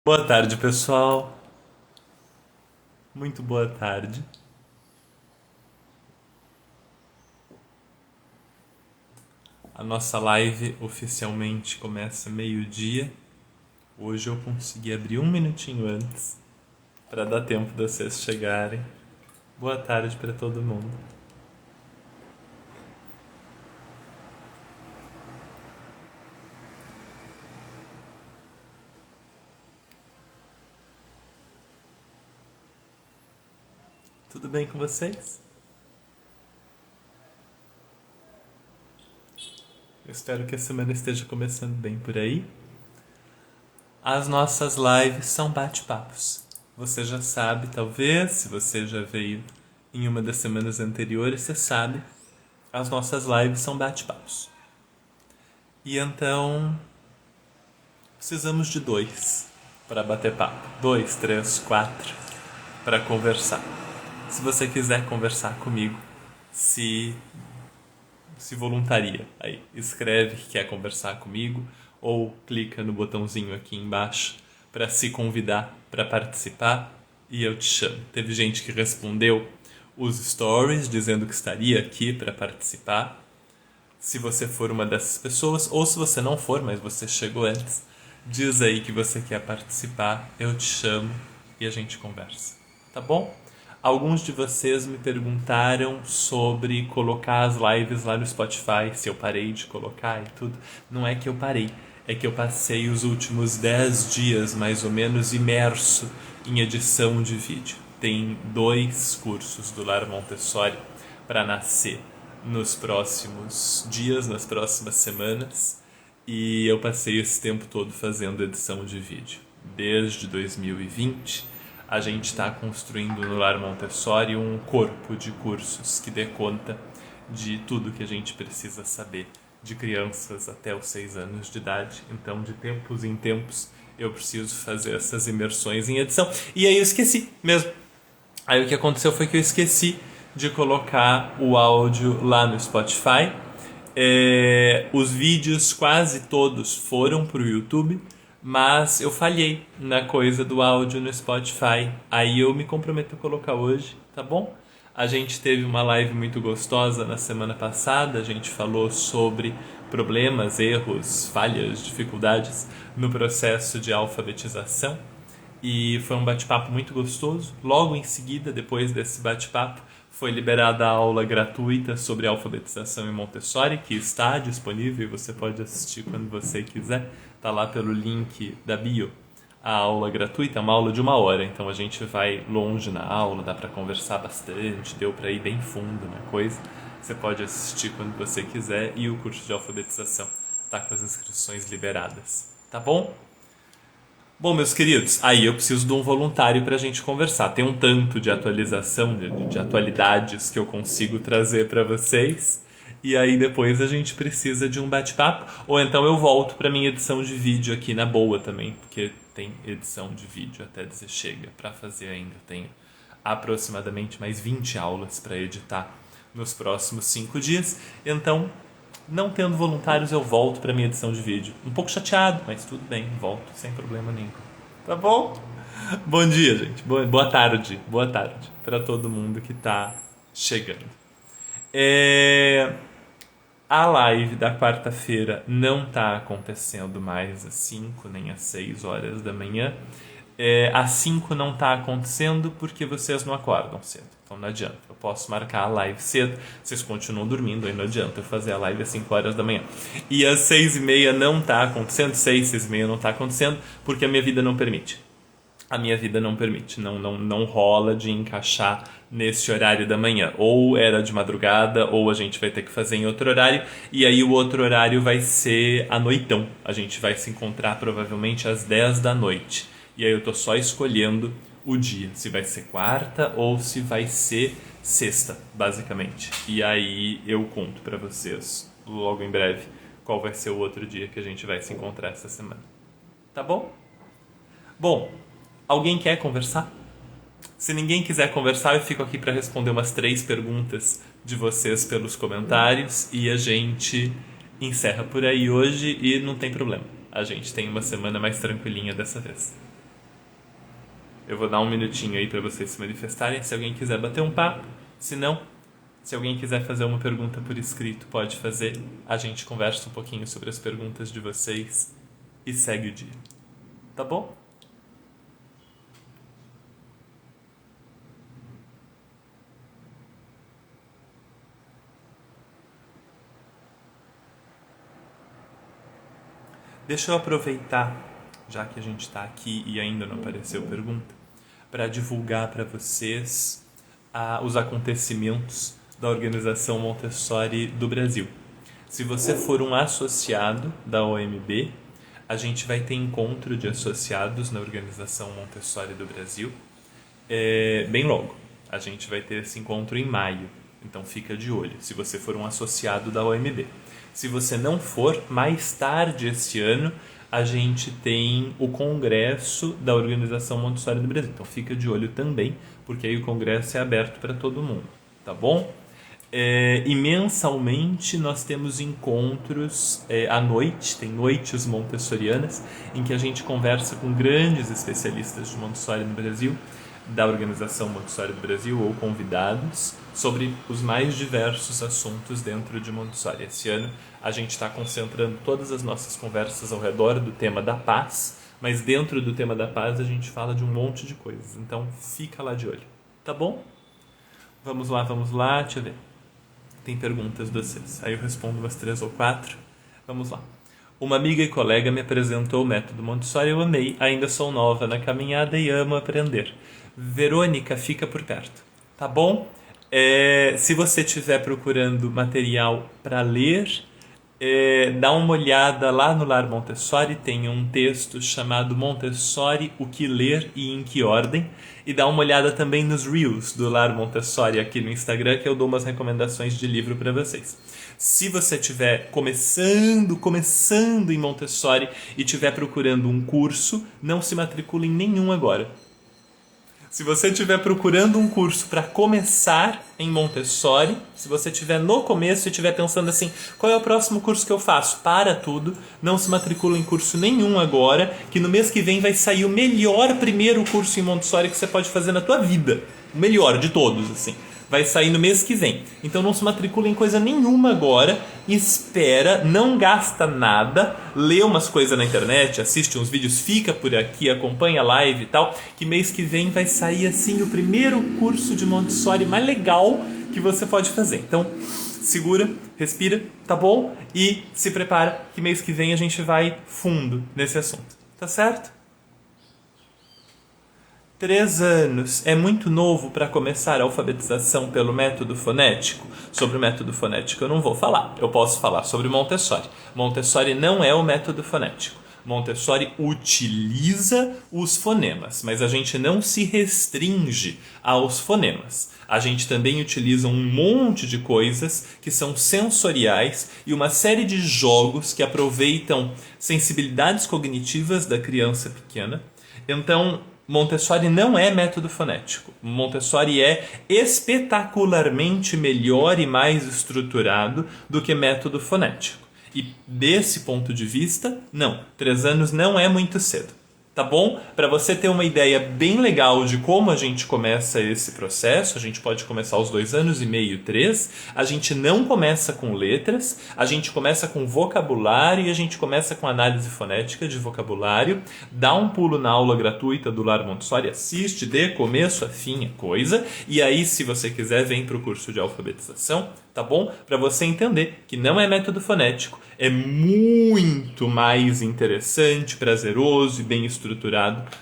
Boa tarde, pessoal. Muito boa tarde. A nossa live oficialmente começa meio-dia. Hoje eu consegui abrir um minutinho antes para dar tempo de vocês chegarem. Boa tarde para todo mundo. Tudo bem com vocês? Eu espero que a semana esteja começando bem por aí. As nossas lives são bate-papos. Você já sabe, talvez, se você já veio em uma das semanas anteriores, você sabe, as nossas lives são bate-papos. E então, precisamos de dois para bater papo. Dois, três, quatro para conversar. Se você quiser conversar comigo, se se voluntaria. Aí, escreve que quer conversar comigo ou clica no botãozinho aqui embaixo para se convidar para participar e eu te chamo. Teve gente que respondeu os stories dizendo que estaria aqui para participar. Se você for uma dessas pessoas, ou se você não for, mas você chegou antes, diz aí que você quer participar, eu te chamo e a gente conversa. Tá bom? Alguns de vocês me perguntaram sobre colocar as lives lá no Spotify, se eu parei de colocar e tudo. Não é que eu parei, é que eu passei os últimos 10 dias, mais ou menos, imerso em edição de vídeo. Tem 2 cursos do Lar Montessori para nascer nos próximos dias, nas próximas semanas, e eu passei esse tempo todo fazendo edição de vídeo. Desde 2020, a gente está construindo no Lar Montessori um corpo de cursos que dê conta de tudo que a gente precisa saber de crianças até os 6 anos de idade. Então, de tempos em tempos, eu preciso fazer essas imersões em edição. E aí eu esqueci mesmo. Aí o que aconteceu foi que eu esqueci de colocar o áudio lá no Spotify. Os vídeos quase todos foram para o YouTube, mas eu falhei na coisa do áudio no Spotify. Aí eu me comprometo a colocar hoje, tá bom? A gente teve uma live muito gostosa na semana passada. A gente falou sobre problemas, erros, falhas, dificuldades no processo de alfabetização. E foi um bate-papo muito gostoso. Logo em seguida, depois desse bate-papo, foi liberada a aula gratuita sobre alfabetização em Montessori, que está disponível e você pode assistir quando você quiser. Está lá pelo link da bio. A aula gratuita é uma aula de 1 hora, então a gente vai longe na aula, dá para conversar bastante, deu para ir bem fundo na coisa. Você pode assistir quando você quiser e o curso de alfabetização está com as inscrições liberadas. Tá bom? Bom, meus queridos, aí eu preciso de um voluntário para a gente conversar. Tem um tanto de atualização, de atualidades que eu consigo trazer para vocês. E aí depois a gente precisa de um bate-papo. Ou então eu volto para minha edição de vídeo aqui na boa também, porque tem edição de vídeo até dizer chega para fazer ainda. Eu tenho aproximadamente mais 20 aulas para editar nos próximos 5 dias. Então, não tendo voluntários, eu volto para minha edição de vídeo. Um pouco chateado, mas tudo bem, volto sem problema nenhum. Tá bom? Bom dia, gente. Boa tarde. Boa tarde para todo mundo que tá chegando. A live da quarta-feira não tá acontecendo mais às 5 nem às 6 horas da manhã. Às 5 não tá acontecendo porque vocês não acordam cedo. Então não adianta. Eu posso marcar a live cedo, vocês continuam dormindo, aí não adianta eu fazer a live às 5 horas da manhã. E às 6h30 não tá acontecendo, 6h30 não tá acontecendo, porque a minha vida não permite. A minha vida não permite, não rola de encaixar nesse horário da manhã. Ou era de madrugada, ou a gente vai ter que fazer em outro horário, e aí o outro horário vai ser à noitão. A gente vai se encontrar provavelmente às 10 da noite. E aí eu tô só escolhendo o dia, se vai ser quarta ou se vai ser sexta, basicamente. E aí eu conto pra vocês logo em breve qual vai ser o outro dia que a gente vai se encontrar essa semana. Tá bom? Bom, alguém quer conversar? Se ninguém quiser conversar, eu fico aqui para responder umas 3 perguntas de vocês pelos comentários e a gente encerra por aí hoje e não tem problema. A gente tem uma semana mais tranquilinha dessa vez. Eu vou dar um minutinho aí para vocês se manifestarem, se alguém quiser bater um papo. Se não, se alguém quiser fazer uma pergunta por escrito, pode fazer. A gente conversa um pouquinho sobre as perguntas de vocês e segue o dia. Tá bom? Deixa eu aproveitar, já que a gente está aqui e ainda não apareceu pergunta, para divulgar para vocês os acontecimentos da Organização Montessori do Brasil. Se você for um associado da OMB, a gente vai ter encontro de associados na Organização Montessori do Brasil bem logo. A gente vai ter esse encontro em maio, então fica de olho, se você for um associado da OMB. Se você não for, mais tarde este ano, a gente tem o congresso da Organização Montessori do Brasil. Então fica de olho também, porque aí o congresso é aberto para todo mundo, tá bom? E mensalmente nós temos encontros à noite, tem noites montessorianas, em que a gente conversa com grandes especialistas de Montessori no Brasil, da Organização Montessori do Brasil, ou convidados, sobre os mais diversos assuntos dentro de Montessori. Esse ano a gente está concentrando todas as nossas conversas ao redor do tema da paz, mas dentro do tema da paz a gente fala de um monte de coisas, então fica lá de olho, tá bom? Vamos lá, deixa eu ver. Tem perguntas de vocês, aí eu respondo umas 3 ou 4. Vamos lá. Uma amiga e colega me apresentou o método Montessori, eu amei, ainda sou nova na caminhada e amo aprender. Verônica, fica por perto, tá bom? Se você estiver procurando material para ler, dá uma olhada lá no Lar Montessori, tem um texto chamado Montessori, o que ler e em que ordem, e dá uma olhada também nos Reels do Lar Montessori aqui no Instagram, que eu dou umas recomendações de livro para vocês. Se você estiver começando em Montessori e estiver procurando um curso, não se matricule em nenhum agora. Se você estiver procurando um curso para começar em Montessori, se você estiver no começo e estiver pensando assim, qual é o próximo curso que eu faço? Para tudo, não se matricula em curso nenhum agora, que no mês que vem vai sair o melhor primeiro curso em Montessori que você pode fazer na tua vida. O melhor de todos, assim. Vai sair no mês que vem. Então não se matricula em coisa nenhuma agora, espera, não gasta nada, lê umas coisas na internet, assiste uns vídeos, fica por aqui, acompanha a live e tal, que mês que vem vai sair assim o primeiro curso de Montessori mais legal que você pode fazer. Então segura, respira, tá bom? E se prepara que mês que vem a gente vai fundo nesse assunto, tá certo? 3 anos é muito novo para começar a alfabetização pelo método fonético? Sobre o método fonético eu não vou falar, eu posso falar sobre Montessori. Montessori não é o método fonético. Montessori utiliza os fonemas, mas a gente não se restringe aos fonemas. A gente também utiliza um monte de coisas que são sensoriais e uma série de jogos que aproveitam sensibilidades cognitivas da criança pequena. Então, Montessori não é método fonético. Montessori é espetacularmente melhor e mais estruturado do que método fonético. E desse ponto de vista, não. 3 anos não é muito cedo. Tá bom? Para você ter uma ideia bem legal de como a gente começa esse processo, a gente pode começar aos 2 anos e meio, 3. A gente não começa com letras, a gente começa com vocabulário e a gente começa com análise fonética de vocabulário. Dá um pulo na aula gratuita do Lar Montessori, assiste de começo a fim a coisa. E aí, se você quiser, vem para o curso de alfabetização, tá bom? Para você entender que não é método fonético, é muito mais interessante, prazeroso e bem estruturado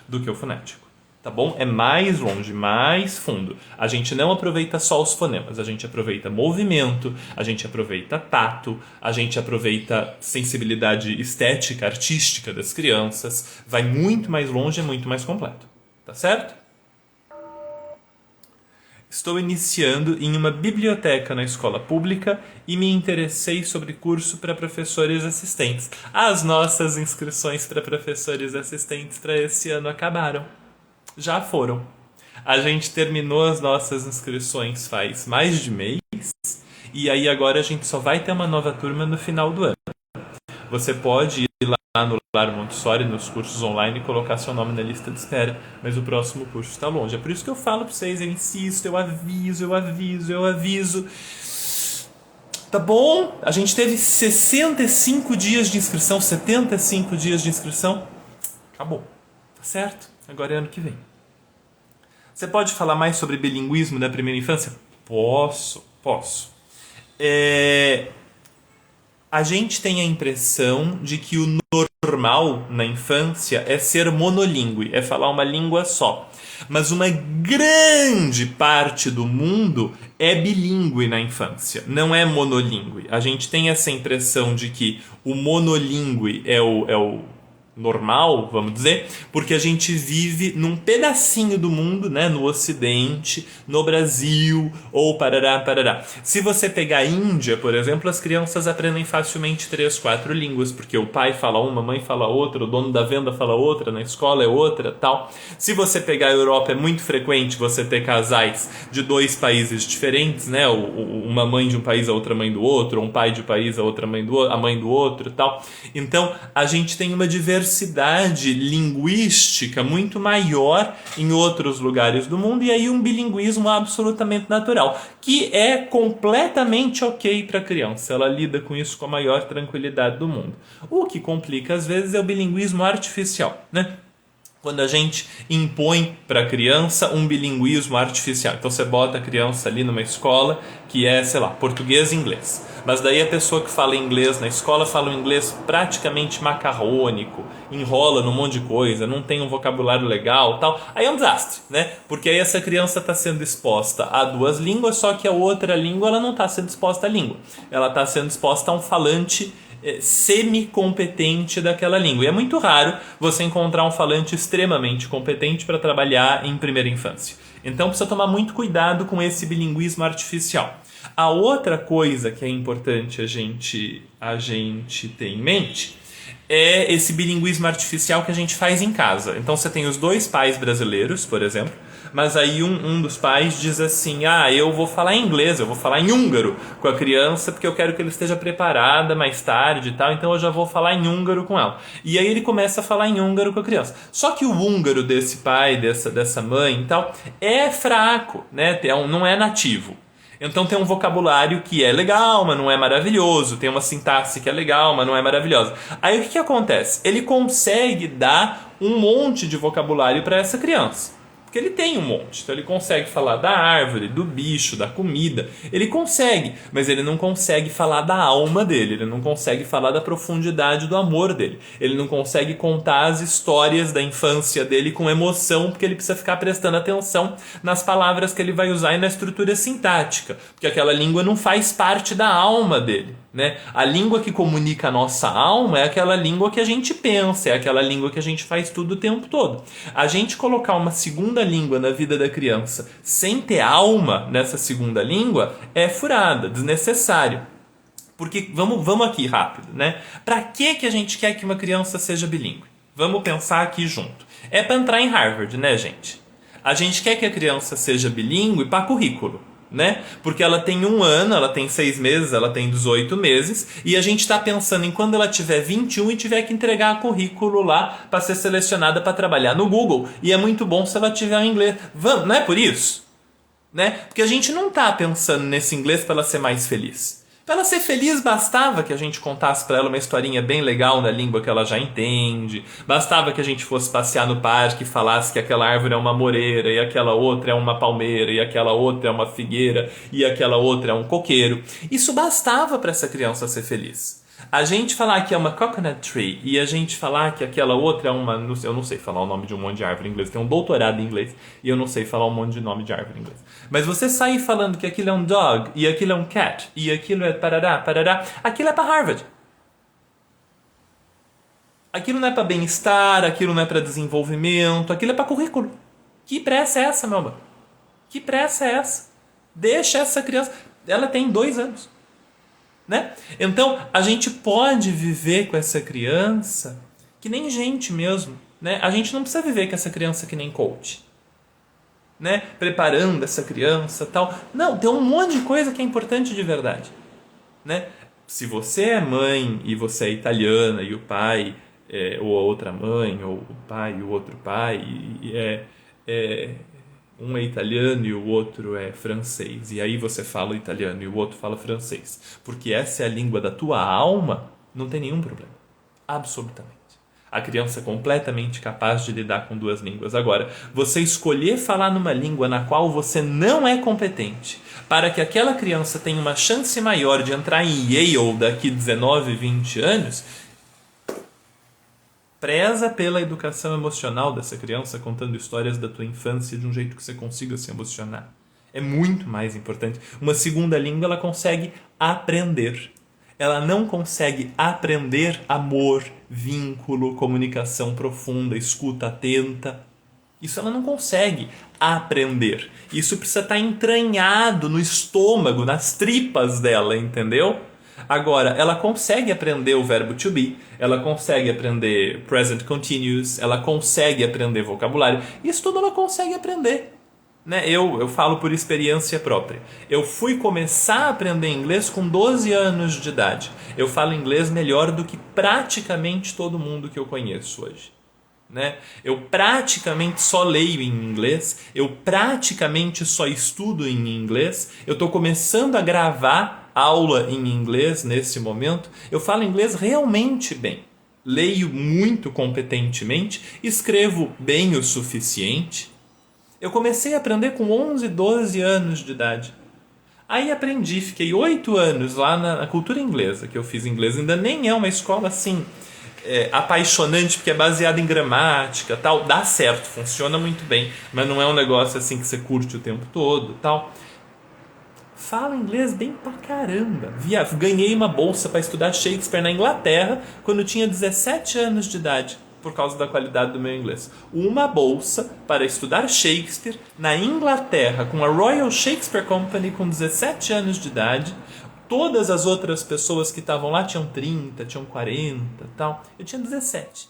do que o fonético, tá bom? É mais longe, mais fundo. A gente não aproveita só os fonemas, a gente aproveita movimento, a gente aproveita tato, a gente aproveita sensibilidade estética, artística das crianças. Vai muito mais longe, é muito mais completo, tá certo? Estou iniciando em uma biblioteca na escola pública e me interessei sobre curso para professores assistentes. As nossas inscrições para professores assistentes para esse ano acabaram. Já foram. A gente terminou as nossas inscrições faz mais de mês e aí agora a gente só vai ter uma nova turma no final do ano. Você pode ir lá no Montessori nos cursos online e colocar seu nome na lista de espera, mas o próximo curso está longe. É por isso que eu falo para vocês, eu insisto, eu aviso. Tá bom? A gente teve 65 dias de inscrição, 75 dias de inscrição. Acabou. Tá certo? Agora é ano que vem. Você pode falar mais sobre bilinguismo na primeira infância? Posso. A gente tem a impressão de que o normal na infância é ser monolíngue, é falar uma língua só. Mas uma grande parte do mundo é bilíngue na infância, não é monolíngue. A gente tem essa impressão de que o monolíngue é o normal, vamos dizer, porque a gente vive num pedacinho do mundo, né, no Ocidente, no Brasil, ou parará. Se você pegar a Índia, por exemplo, as crianças aprendem facilmente 3, 4 línguas, porque o pai fala uma, a mãe fala outra, o dono da venda fala outra, na escola é outra, tal. Se você pegar a Europa, é muito frequente você ter casais de 2 países diferentes, né, uma mãe de um país, a outra mãe do outro, um pai de um país, a outra mãe do outro, a mãe do outro, tal. Então, a gente tem uma diversidade linguística muito maior em outros lugares do mundo, e aí um bilinguismo absolutamente natural, que é completamente ok para a criança. Ela lida com isso com a maior tranquilidade do mundo. O que complica às vezes é o bilinguismo artificial, né? Quando a gente impõe para a criança um bilinguismo artificial. Então você bota a criança ali numa escola que é, sei lá, português e inglês. Mas daí a pessoa que fala inglês na escola fala um inglês praticamente macarrônico, enrola num monte de coisa, não tem um vocabulário legal, tal. Aí é um desastre, né? Porque aí essa criança está sendo exposta a 2 línguas, só que a outra língua ela não está sendo exposta à língua. Ela está sendo exposta a um falante semi-competente daquela língua. E é muito raro você encontrar um falante extremamente competente para trabalhar em primeira infância. Então precisa tomar muito cuidado com esse bilinguismo artificial. A outra coisa que é importante a gente ter em mente é esse bilinguismo artificial que a gente faz em casa. Então você tem os 2 pais brasileiros, por exemplo, mas aí um dos pais diz assim, eu vou falar em inglês, eu vou falar em húngaro com a criança porque eu quero que ela esteja preparada mais tarde e tal, então eu já vou falar em húngaro com ela. E aí ele começa a falar em húngaro com a criança. Só que o húngaro desse pai, dessa mãe e tal, é fraco, né? Não é nativo. Então tem um vocabulário que é legal, mas não é maravilhoso. Tem uma sintaxe que é legal, mas não é maravilhosa. Aí o que acontece? Ele consegue dar um monte de vocabulário para essa criança. Porque ele tem um monte. Então ele consegue falar da árvore, do bicho, da comida. Ele consegue, mas ele não consegue falar da alma dele. Ele não consegue falar da profundidade do amor dele. Ele não consegue contar as histórias da infância dele com emoção, porque ele precisa ficar prestando atenção nas palavras que ele vai usar e na estrutura sintática. Porque aquela língua não faz parte da alma dele. Né? A língua que comunica a nossa alma é aquela língua que a gente pensa, é aquela língua que a gente faz tudo o tempo todo. A gente colocar uma segunda língua na vida da criança sem ter alma nessa segunda língua é furada, desnecessário. Porque, vamos aqui rápido, né? Para que a gente quer que uma criança seja bilíngue? Vamos pensar aqui junto. É para entrar em Harvard, né, gente? A gente quer que a criança seja bilíngue para currículo. Né? Porque ela tem 1 ano, ela tem 6 meses, ela tem 18 meses, e a gente está pensando em quando ela tiver 21 e tiver que entregar currículo lá para ser selecionada para trabalhar no Google. E é muito bom se ela tiver um inglês. Vamos, não é por isso? Né? Porque a gente não está pensando nesse inglês para ela ser mais feliz. Para ela ser feliz, bastava que a gente contasse para ela uma historinha bem legal na língua que ela já entende. Bastava que a gente fosse passear no parque e falasse que aquela árvore é uma moreira, e aquela outra é uma palmeira, e aquela outra é uma figueira, e aquela outra é um coqueiro. Isso bastava para essa criança ser feliz. A gente falar que é uma coconut tree e a gente falar que aquela outra é uma... Eu não sei falar o nome de um monte de árvore em inglês. Tenho um doutorado em inglês e eu não sei falar um monte de nome de árvore em inglês. Mas você sair falando que aquilo é um dog e aquilo é um cat e aquilo é parará, aquilo é para Harvard. Aquilo não é para bem-estar, aquilo não é para desenvolvimento, aquilo é para currículo. Que pressa é essa, meu amor? Que pressa é essa? Deixa essa criança... Ela tem 2 anos. Né? Então a gente pode viver com essa criança que nem gente mesmo, né? A gente não precisa viver com essa criança que nem coach, né? Preparando essa criança tal. Não, tem um monte de coisa que é importante de verdade, né? Se você é mãe e você é italiana e o pai ou a outra mãe, ou o pai e o outro pai, um é italiano e o outro é francês, e aí você fala o italiano e o outro fala francês, porque essa é a língua da tua alma, não tem nenhum problema. Absolutamente. A criança é completamente capaz de lidar com duas línguas. Agora, você escolher falar numa língua na qual você não é competente, para que aquela criança tenha uma chance maior de entrar em Yale daqui 19, 20 anos, preza pela educação emocional dessa criança, contando histórias da tua infância de um jeito que você consiga se emocionar. É muito mais importante. Uma segunda língua ela consegue aprender. Ela não consegue aprender amor, vínculo, comunicação profunda, escuta atenta. Isso ela não consegue aprender. Isso precisa estar entranhado no estômago, nas tripas dela, entendeu? Agora, ela consegue aprender o verbo to be, ela consegue aprender present continuous, ela consegue aprender vocabulário. Isso tudo ela consegue aprender. Né? Eu falo por experiência própria. Eu fui começar a aprender inglês com 12 anos de idade. Eu falo inglês melhor do que praticamente todo mundo que eu conheço hoje. Né? Eu praticamente só leio em inglês, eu praticamente só estudo em inglês, eu estou começando a gravar aula em inglês nesse momento, eu falo inglês realmente bem, leio muito competentemente, escrevo bem o suficiente. Eu comecei a aprender com 11, 12 anos de idade. Aí aprendi, fiquei 8 anos lá na cultura inglesa, que eu fiz inglês, ainda nem é uma escola assim apaixonante, porque é baseado em gramática, tal, dá certo, funciona muito bem, mas não é um negócio assim que você curte o tempo todo, tal. Falo inglês bem pra caramba. Ganhei uma bolsa para estudar Shakespeare na Inglaterra quando eu tinha 17 anos de idade, por causa da qualidade do meu inglês. Uma bolsa para estudar Shakespeare na Inglaterra com a Royal Shakespeare Company com 17 anos de idade. Todas as outras pessoas que estavam lá tinham 30, tinham 40, tal. Eu tinha 17.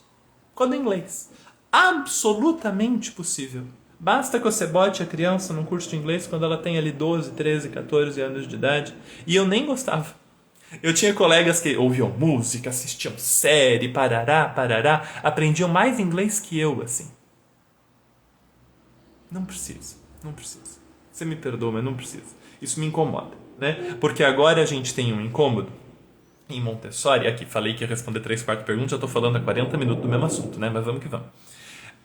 Com inglês. Absolutamente possível. Basta que você bote a criança num curso de inglês quando ela tem ali 12, 13, 14 anos de idade. E eu nem gostava. Eu tinha colegas que ouviam música, assistiam série, parará, parará, aprendiam mais inglês que eu, assim. Não precisa, não precisa. Você me perdoa, mas não precisa. Isso me incomoda, né? Porque agora a gente tem um incômodo em Montessori. Aqui, falei que ia responder 3/4 perguntas, já estou falando há 40 minutos do mesmo assunto, né? Mas vamos que vamos.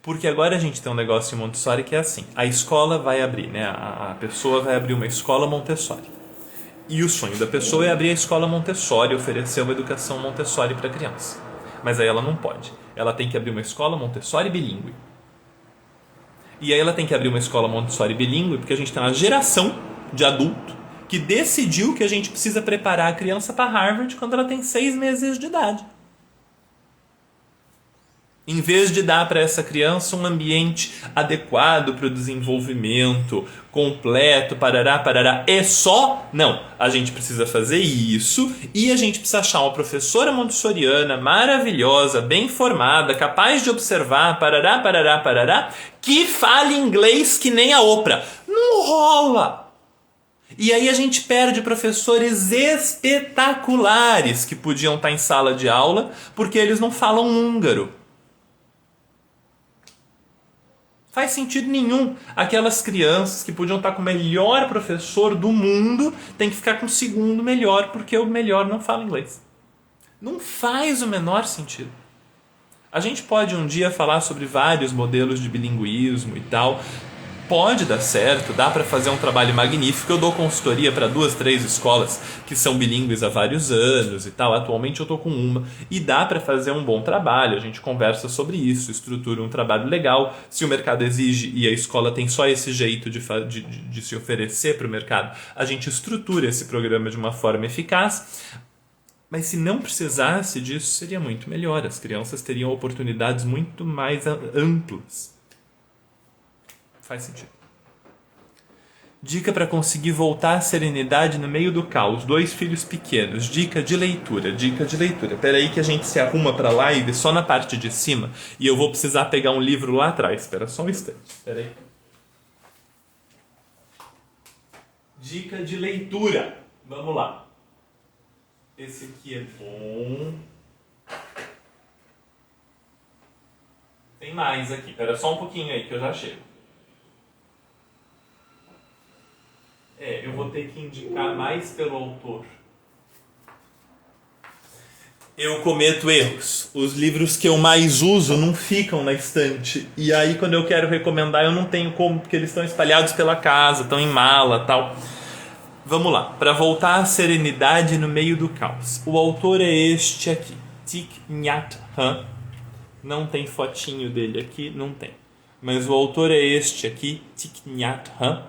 Porque agora a gente tem um negócio em Montessori que é assim, a escola vai abrir, né? A pessoa vai abrir uma escola Montessori. E o sonho da pessoa é abrir a escola Montessori, oferecer uma educação Montessori para a criança. Mas aí ela não pode. Ela tem que abrir uma escola Montessori bilíngue. E aí ela tem que abrir uma escola Montessori bilíngue porque a gente tem uma geração de adulto que decidiu que a gente precisa preparar a criança para Harvard quando ela tem 6 meses de idade. Em vez de dar para essa criança um ambiente adequado para o desenvolvimento completo, parará, parará, não, a gente precisa fazer isso e a gente precisa achar uma professora montessoriana maravilhosa, bem formada, capaz de observar, parará, parará, parará, que fale inglês que nem a Oprah. Não rola! E aí a gente perde professores espetaculares que podiam estar em sala de aula porque eles não falam húngaro. Faz sentido nenhum. Aquelas crianças que podiam estar com o melhor professor do mundo têm que ficar com o segundo melhor porque o melhor não fala inglês. Não faz o menor sentido. A gente pode um dia falar sobre vários modelos de bilinguismo e tal. Pode dar certo, dá para fazer um trabalho magnífico. Eu dou consultoria para 2, 3 escolas que são bilíngues há vários anos e tal. Atualmente eu estou com uma e dá para fazer um bom trabalho. A gente conversa sobre isso, estrutura um trabalho legal. Se o mercado exige e a escola tem só esse jeito de se oferecer para o mercado, a gente estrutura esse programa de uma forma eficaz. Mas se não precisasse disso, seria muito melhor. As crianças teriam oportunidades muito mais amplas. Faz sentido. Dica para conseguir voltar à serenidade no meio do caos. 2 filhos pequenos. Dica de leitura. Dica de leitura. Espera aí que a gente se arruma para a live só na parte de cima e eu vou precisar pegar um livro lá atrás. Espera só um instante. Espera aí. Dica de leitura. Vamos lá. Esse aqui é bom. Tem mais aqui, espera só um pouquinho aí que eu já chego. Eu vou ter que indicar mais pelo autor. Eu cometo erros. Os livros que eu mais uso não ficam na estante. E aí, quando eu quero recomendar, eu não tenho como, porque eles estão espalhados pela casa, estão em mala, tal. Vamos lá. Para voltar à serenidade no meio do caos. O autor é este aqui. Thich Nhat Hanh. Não tem fotinho dele aqui, não tem. Mas o autor é este aqui, Thich Nhat Hanh.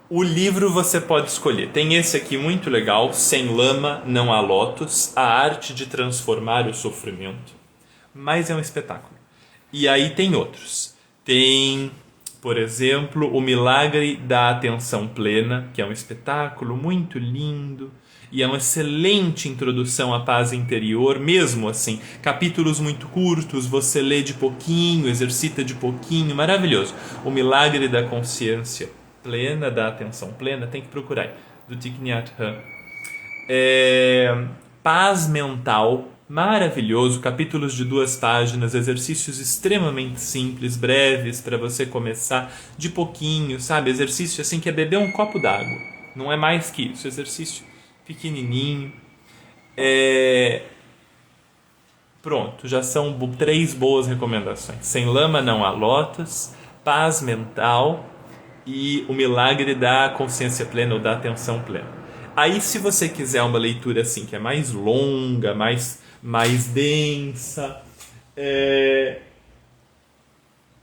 O livro você pode escolher. Tem esse aqui muito legal, Sem Lama Não Há Lótus, A Arte de Transformar o Sofrimento. Mas é um espetáculo. E aí tem outros. Tem, por exemplo, O Milagre da Atenção Plena, que é um espetáculo muito lindo. E é uma excelente introdução à paz interior, mesmo assim. Capítulos muito curtos, você lê de pouquinho, exercita de pouquinho, maravilhoso. O Milagre da Consciência Plena, da Atenção Plena, tem que procurar, do Thich Nhat Hanh. Paz Mental, maravilhoso, capítulos de 2 páginas, exercícios extremamente simples, breves, para você começar de pouquinho, sabe? Exercício assim que é beber um copo d'água, não é mais que isso, exercício pequenininho. Pronto, já são 3 boas recomendações. Sem Lama Não Há Lótus, Paz Mental e O Milagre da Consciência Plena ou da Atenção Plena. Aí, se você quiser uma leitura assim que é mais longa, mais densa,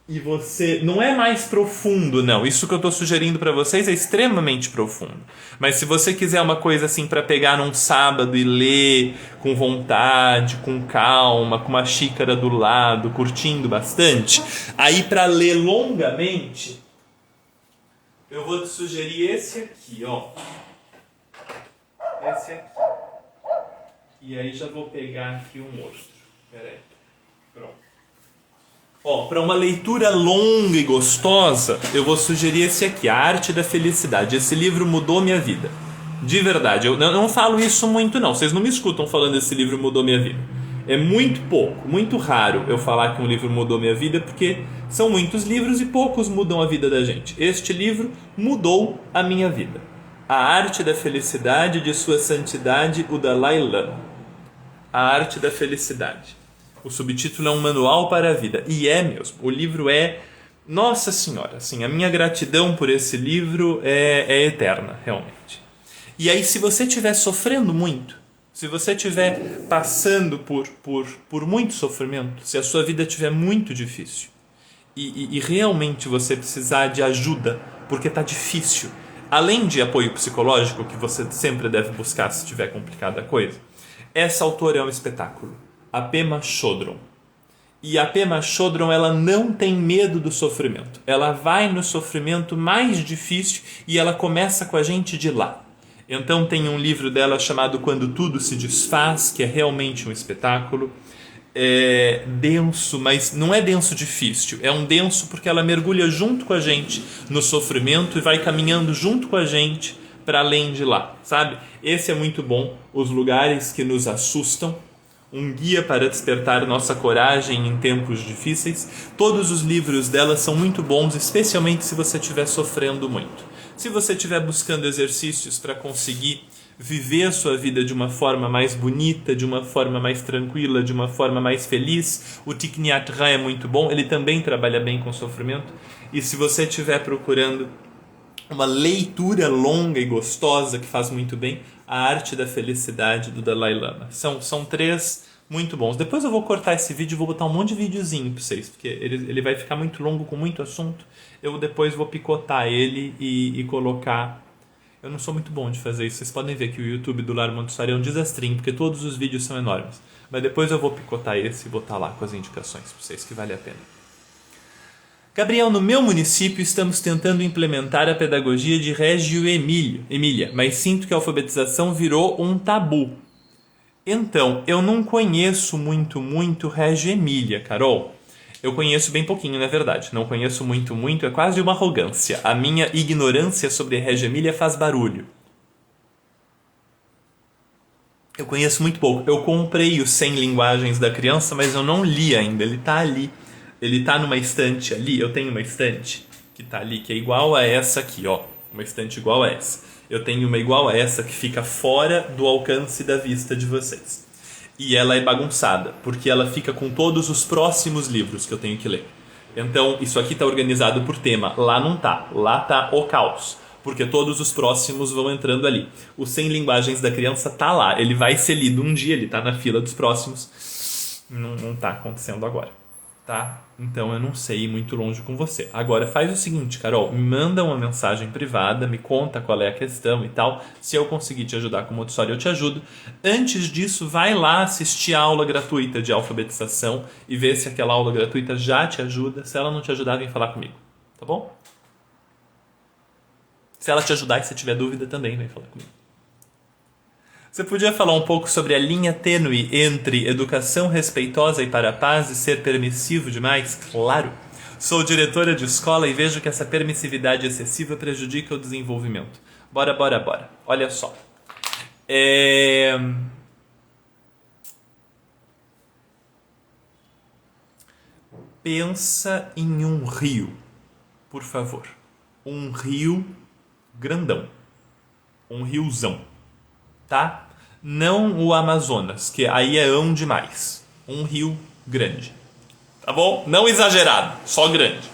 e você não é mais profundo, não. Isso que eu estou sugerindo para vocês é extremamente profundo. Mas se você quiser uma coisa assim para pegar num sábado e ler com vontade, com calma, com uma xícara do lado, curtindo bastante, aí para ler longamente, eu vou te sugerir esse aqui, ó. Esse aqui. E aí já vou pegar aqui um outro. Peraí. Pronto. Ó, para uma leitura longa e gostosa, eu vou sugerir esse aqui, A Arte da Felicidade. Esse livro mudou minha vida. De verdade. Eu não falo isso muito, não. Vocês não me escutam falando esse livro mudou minha vida. É muito pouco, muito raro eu falar que um livro mudou minha vida, porque são muitos livros e poucos mudam a vida da gente. Este livro mudou a minha vida. A Arte da Felicidade, de Sua Santidade, o Dalai Lama. A Arte da Felicidade. O subtítulo é Um Manual para a Vida. E é mesmo. O livro é... Nossa Senhora, assim, a minha gratidão por esse livro é eterna, realmente. E aí, se você estiver sofrendo muito, se você estiver passando por muito sofrimento, se a sua vida estiver muito difícil e realmente você precisar de ajuda, porque está difícil, além de apoio psicológico, que você sempre deve buscar se estiver complicada a coisa, essa autora é um espetáculo. A Pema Chodron. E a Pema Chodron, ela não tem medo do sofrimento. Ela vai no sofrimento mais difícil e ela começa com a gente de lá. Então tem um livro dela chamado Quando Tudo Se Desfaz, que é realmente um espetáculo. É denso, mas não é denso difícil. É um denso porque ela mergulha junto com a gente no sofrimento e vai caminhando junto com a gente para além de lá, sabe? Esse é muito bom. Os Lugares que Nos Assustam. Um guia para despertar nossa coragem em tempos difíceis. Todos os livros dela são muito bons, especialmente se você estiver sofrendo muito. Se você estiver buscando exercícios para conseguir viver a sua vida de uma forma mais bonita, de uma forma mais tranquila, de uma forma mais feliz, o Thich Nhat Hanh é muito bom, ele também trabalha bem com sofrimento. E se você estiver procurando uma leitura longa e gostosa que faz muito bem, A Arte da Felicidade, do Dalai Lama. São 3 muito bons. Depois eu vou cortar esse vídeo e vou botar um monte de videozinho para vocês, porque ele vai ficar muito longo com muito assunto. Eu depois vou picotar ele e colocar... Eu não sou muito bom de fazer isso. Vocês podem ver que o YouTube do Lar Montessori é um desastrinho, porque todos os vídeos são enormes. Mas depois eu vou picotar esse e botar lá com as indicações para vocês, que vale a pena. Gabriel, no meu município estamos tentando implementar a pedagogia de Reggio Emília, mas sinto que a alfabetização virou um tabu. Então, eu não conheço muito Reggio Emília, Carol. Eu conheço bem pouquinho, na verdade. Não conheço muito, é quase uma arrogância. A minha ignorância sobre Reggio Emília faz barulho. Eu conheço muito pouco. Eu comprei os 100 linguagens da criança, mas eu não li ainda. Ele está ali ele tá numa estante ali, eu tenho uma estante que tá ali, que é igual a essa aqui, ó. Uma estante igual a essa. Eu tenho uma igual a essa que fica fora do alcance da vista de vocês. E ela é bagunçada, porque ela fica com todos os próximos livros que eu tenho que ler. Então, isso aqui tá organizado por tema. Lá não tá. Lá tá o caos. Porque todos os próximos vão entrando ali. O 100 Linguagens da Criança tá lá. Ele vai ser lido um dia, ele tá na fila dos próximos. Não tá acontecendo agora. Tá? Então eu não sei ir muito longe com você. Agora faz o seguinte, Carol, me manda uma mensagem privada, me conta qual é a questão e tal. Se eu conseguir te ajudar com o Montessori, eu te ajudo. Antes disso, vai lá assistir a aula gratuita de alfabetização e ver se aquela aula gratuita já te ajuda. Se ela não te ajudar, vem falar comigo. Tá bom? Se ela te ajudar e se tiver dúvida também, vem falar comigo. Você podia falar um pouco sobre a linha tênue entre educação respeitosa e para a paz e ser permissivo demais? Claro! Sou diretora de escola e vejo que essa permissividade excessiva prejudica o desenvolvimento. Bora. Olha só. Pensa em um rio, por favor. Um rio grandão. Um riozão. Tá? Não o Amazonas, que aí é demais. Um rio grande. Tá bom? Não exagerado, só grande.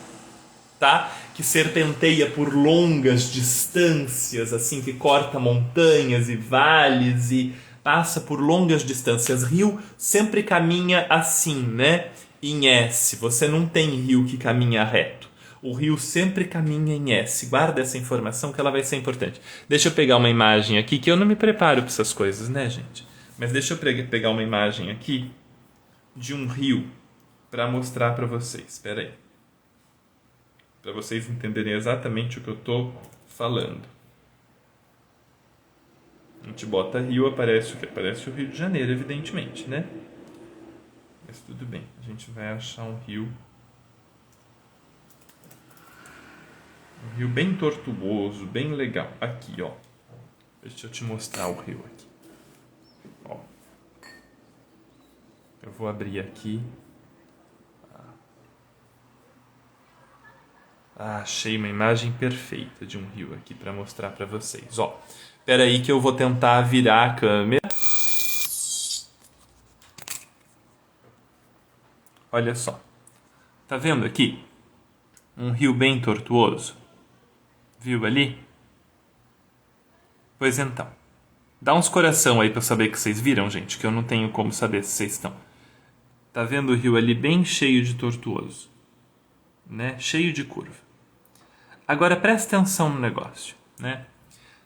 Tá? Que serpenteia por longas distâncias, assim, que corta montanhas e vales e passa por longas distâncias. Rio sempre caminha assim, né? Em S. Você não tem rio que caminha reto. O rio sempre caminha em S. Guarda essa informação que ela vai ser importante. Deixa eu pegar uma imagem aqui, que eu não me preparo para essas coisas, né, gente? Mas deixa eu pegar uma imagem aqui de um rio para mostrar para vocês. Espera aí. Para vocês entenderem exatamente o que eu estou falando. A gente bota rio, aparece o que? Aparece o Rio de Janeiro, evidentemente, né? Mas tudo bem. A gente vai achar um rio bem tortuoso, bem legal. Aqui, ó. Deixa eu te mostrar o rio aqui. Ó. Eu vou abrir aqui. Achei uma imagem perfeita de um rio aqui para mostrar para vocês. Ó. Espera aí que eu vou tentar virar a câmera. Olha só. Tá vendo aqui? Um rio bem tortuoso. Viu ali? Pois então. Dá uns coração aí pra eu saber que vocês viram, gente, que eu não tenho como saber se vocês estão. Tá vendo o rio ali bem cheio de tortuoso, né? Cheio de curva. Agora presta atenção no negócio, né?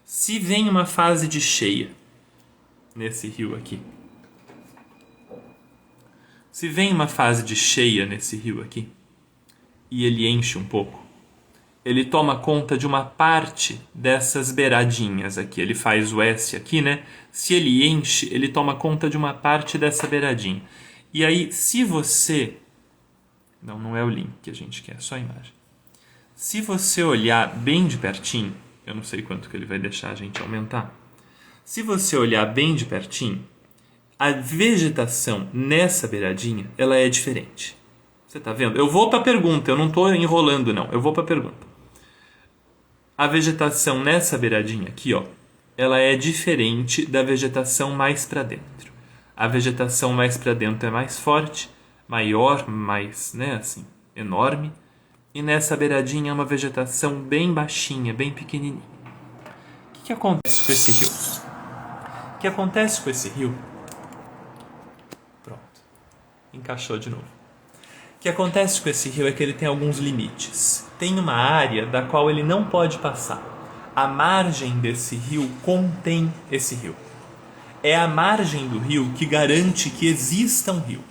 Se vem uma fase de cheia nesse rio aqui. Se vem uma fase de cheia nesse rio aqui e ele enche um pouco, ele toma conta de uma parte dessas beiradinhas aqui. Ele faz o S aqui, né? Se ele enche, ele toma conta de uma parte dessa beiradinha. E aí, se você... Não é o link que a gente quer, é só a imagem. Se você olhar bem de pertinho, eu não sei quanto que ele vai deixar a gente aumentar. Se você olhar bem de pertinho, a vegetação nessa beiradinha, ela é diferente. Você tá vendo? Eu vou para a pergunta, eu não estou enrolando não, eu vou para a pergunta. A vegetação nessa beiradinha aqui, ó, ela é diferente da vegetação mais para dentro. A vegetação mais para dentro é mais forte, maior, mais, né, assim, enorme. E nessa beiradinha é uma vegetação bem baixinha, bem pequenininha. O que acontece com esse rio? O que acontece com esse rio? Pronto. Encaixou de novo. O que acontece com esse rio é que ele tem alguns limites. Tem uma área da qual ele não pode passar. A margem desse rio contém esse rio. É a margem do rio que garante que exista um rio.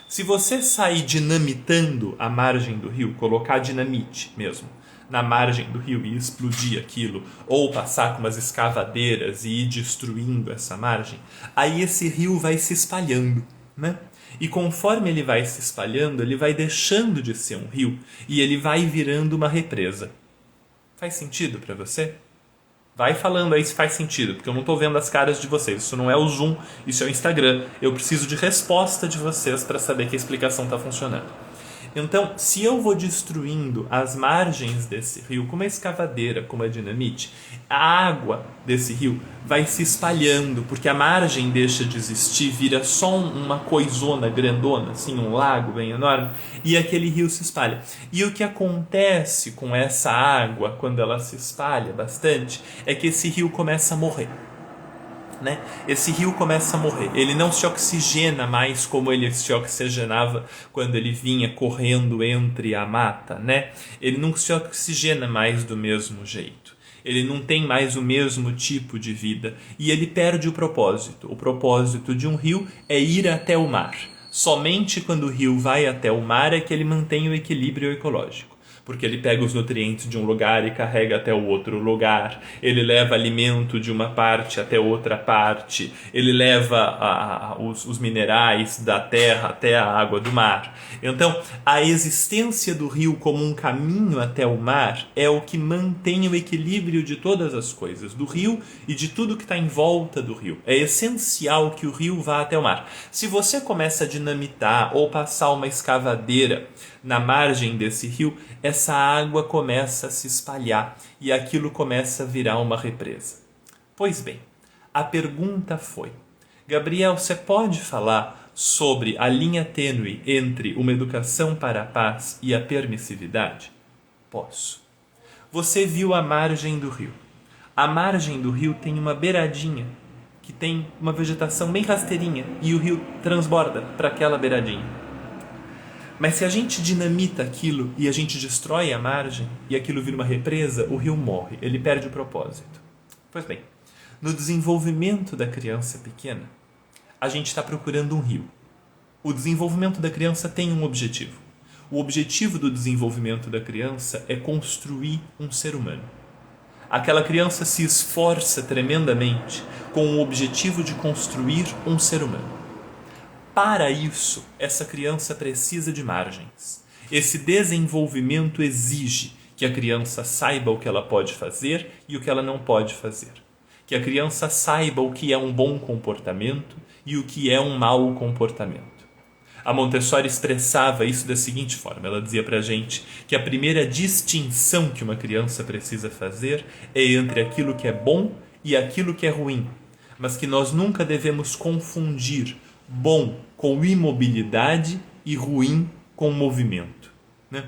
Se você sair dinamitando a margem do rio, colocar dinamite mesmo na margem do rio e explodir aquilo, ou passar com umas escavadeiras e ir destruindo essa margem, aí esse rio vai se espalhando, né? E conforme ele vai se espalhando, ele vai deixando de ser um rio e ele vai virando uma represa. Faz sentido para você? Vai falando aí se faz sentido, porque eu não estou vendo as caras de vocês. Isso não é o Zoom, isso é o Instagram. Eu preciso de resposta de vocês para saber que a explicação está funcionando. Então, se eu vou destruindo as margens desse rio com uma escavadeira, com uma dinamite, a água desse rio vai se espalhando, porque a margem deixa de existir, vira só uma coisona grandona, assim, um lago bem enorme, e aquele rio se espalha. E o que acontece com essa água, quando ela se espalha bastante, é que esse rio começa a morrer. Né? Esse rio começa a morrer. Ele não se oxigena mais como ele se oxigenava quando ele vinha correndo entre a mata, né? Ele não se oxigena mais do mesmo jeito. Ele não tem mais o mesmo tipo de vida e ele perde o propósito. O propósito de um rio é ir até o mar. Somente quando o rio vai até o mar é que ele mantém o equilíbrio ecológico. Porque ele pega os nutrientes de um lugar e carrega até o outro lugar, ele leva alimento de uma parte até outra parte, ele leva os minerais da terra até a água do mar. Então, a existência do rio como um caminho até o mar é o que mantém o equilíbrio de todas as coisas, do rio e de tudo que está em volta do rio. É essencial que o rio vá até o mar. Se você começa a dinamitar ou passar uma escavadeira na margem desse rio, essa água começa a se espalhar e aquilo começa a virar uma represa. Pois bem, a pergunta foi: Gabriel, você pode falar sobre a linha tênue entre uma educação para a paz e a permissividade? Posso. Você viu a margem do rio. A margem do rio tem uma beiradinha que tem uma vegetação bem rasteirinha e o rio transborda para aquela beiradinha. Mas se a gente dinamita aquilo e a gente destrói a margem e aquilo vira uma represa, o rio morre, ele perde o propósito. Pois bem, no desenvolvimento da criança pequena, a gente está procurando um rio. O desenvolvimento da criança tem um objetivo. O objetivo do desenvolvimento da criança é construir um ser humano. Aquela criança se esforça tremendamente com o objetivo de construir um ser humano. Para isso, essa criança precisa de margens. Esse desenvolvimento exige que a criança saiba o que ela pode fazer e o que ela não pode fazer. Que a criança saiba o que é um bom comportamento e o que é um mau comportamento. A Montessori expressava isso da seguinte forma. Ela dizia para a gente que a primeira distinção que uma criança precisa fazer é entre aquilo que é bom e aquilo que é ruim. Mas que nós nunca devemos confundir bom com imobilidade e ruim com movimento, né?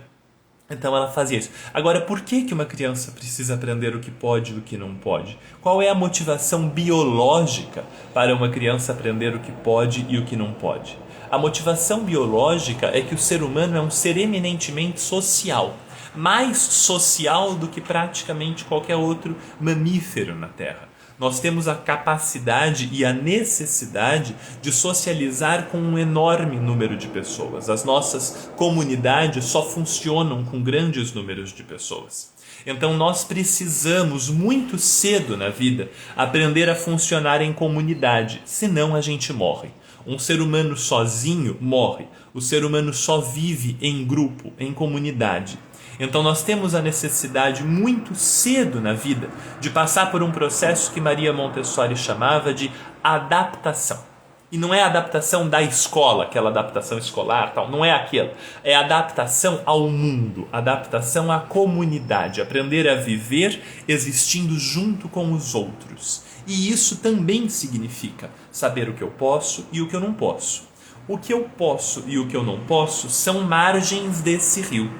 Então ela fazia isso. Agora, por que uma criança precisa aprender o que pode e o que não pode? Qual é a motivação biológica para uma criança aprender o que pode e o que não pode? A motivação biológica é que o ser humano é um ser eminentemente social, mais social do que praticamente qualquer outro mamífero na Terra. Nós temos a capacidade e a necessidade de socializar com um enorme número de pessoas. As nossas comunidades só funcionam com grandes números de pessoas. Então nós precisamos muito cedo na vida aprender a funcionar em comunidade, senão a gente morre. Um ser humano sozinho morre. O ser humano só vive em grupo, em comunidade. Então nós temos a necessidade muito cedo na vida de passar por um processo que Maria Montessori chamava de adaptação. E não é a adaptação da escola, aquela adaptação escolar, tal, não é aquela. É a adaptação ao mundo, adaptação à comunidade, aprender a viver existindo junto com os outros. E isso também significa saber o que eu posso e o que eu não posso. O que eu posso e o que eu não posso são margens desse rio,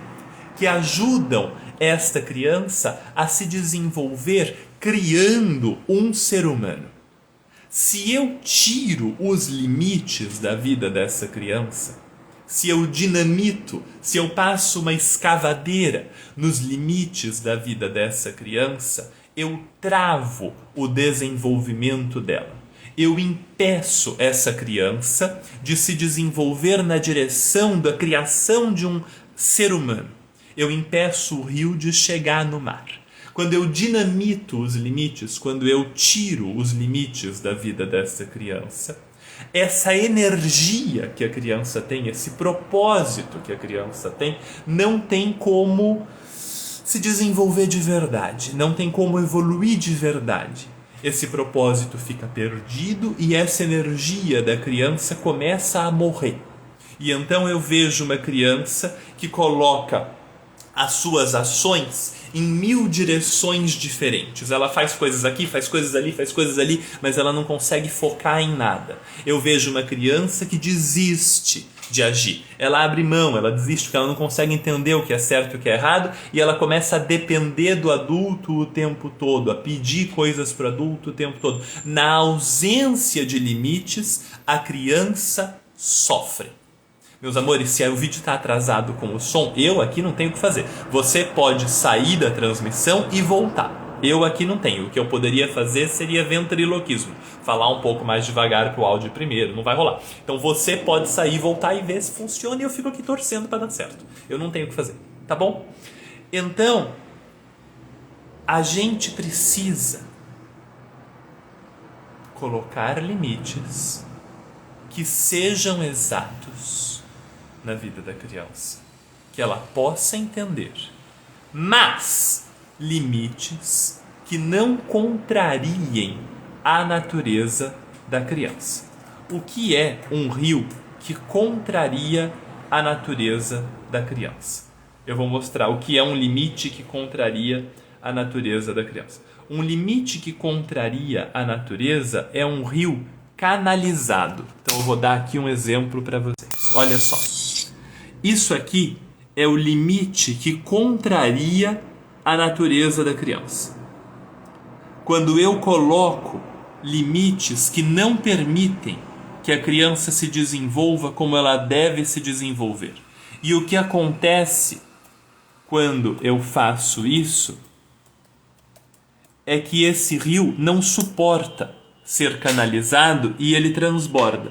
que ajudam esta criança a se desenvolver criando um ser humano. Se eu tiro os limites da vida dessa criança, se eu dinamito, se eu passo uma escavadeira nos limites da vida dessa criança, eu travo o desenvolvimento dela. Eu impeço essa criança de se desenvolver na direção da criação de um ser humano. Eu impeço o rio de chegar no mar. Quando eu dinamito os limites, quando eu tiro os limites da vida dessa criança, essa energia que a criança tem, esse propósito que a criança tem, não tem como se desenvolver de verdade, não tem como evoluir de verdade. Esse propósito fica perdido e essa energia da criança começa a morrer. E então eu vejo uma criança que coloca as suas ações em 1000 direções diferentes. Ela faz coisas aqui, faz coisas ali, mas ela não consegue focar em nada. Eu vejo uma criança que desiste de agir. Ela abre mão, ela desiste porque ela não consegue entender o que é certo e o que é errado, e ela começa a depender do adulto o tempo todo, a pedir coisas para o adulto o tempo todo. Na ausência de limites, a criança sofre. Meus amores, se o vídeo está atrasado com o som, eu aqui não tenho o que fazer. Você pode sair da transmissão e voltar. Eu aqui não tenho. O que eu poderia fazer seria ventriloquismo. Falar um pouco mais devagar para o áudio primeiro. Não vai rolar. Então você pode sair, voltar e ver se funciona, e eu fico aqui torcendo para dar certo. Eu não tenho o que fazer. Tá bom? Então, a gente precisa colocar limites que sejam exatos na vida da criança, que ela possa entender, mas limites que não contrariem a natureza da criança. O que é um rio que contraria a natureza da criança? Eu vou mostrar o que é um limite que contraria a natureza da criança. Um limite que contraria a natureza é um rio canalizado. Então eu vou dar aqui um exemplo para vocês. Olha só. Isso aqui é o limite que contraria a natureza da criança. Quando eu coloco limites que não permitem que a criança se desenvolva como ela deve se desenvolver. E o que acontece quando eu faço isso é que esse rio não suporta ser canalizado e ele transborda.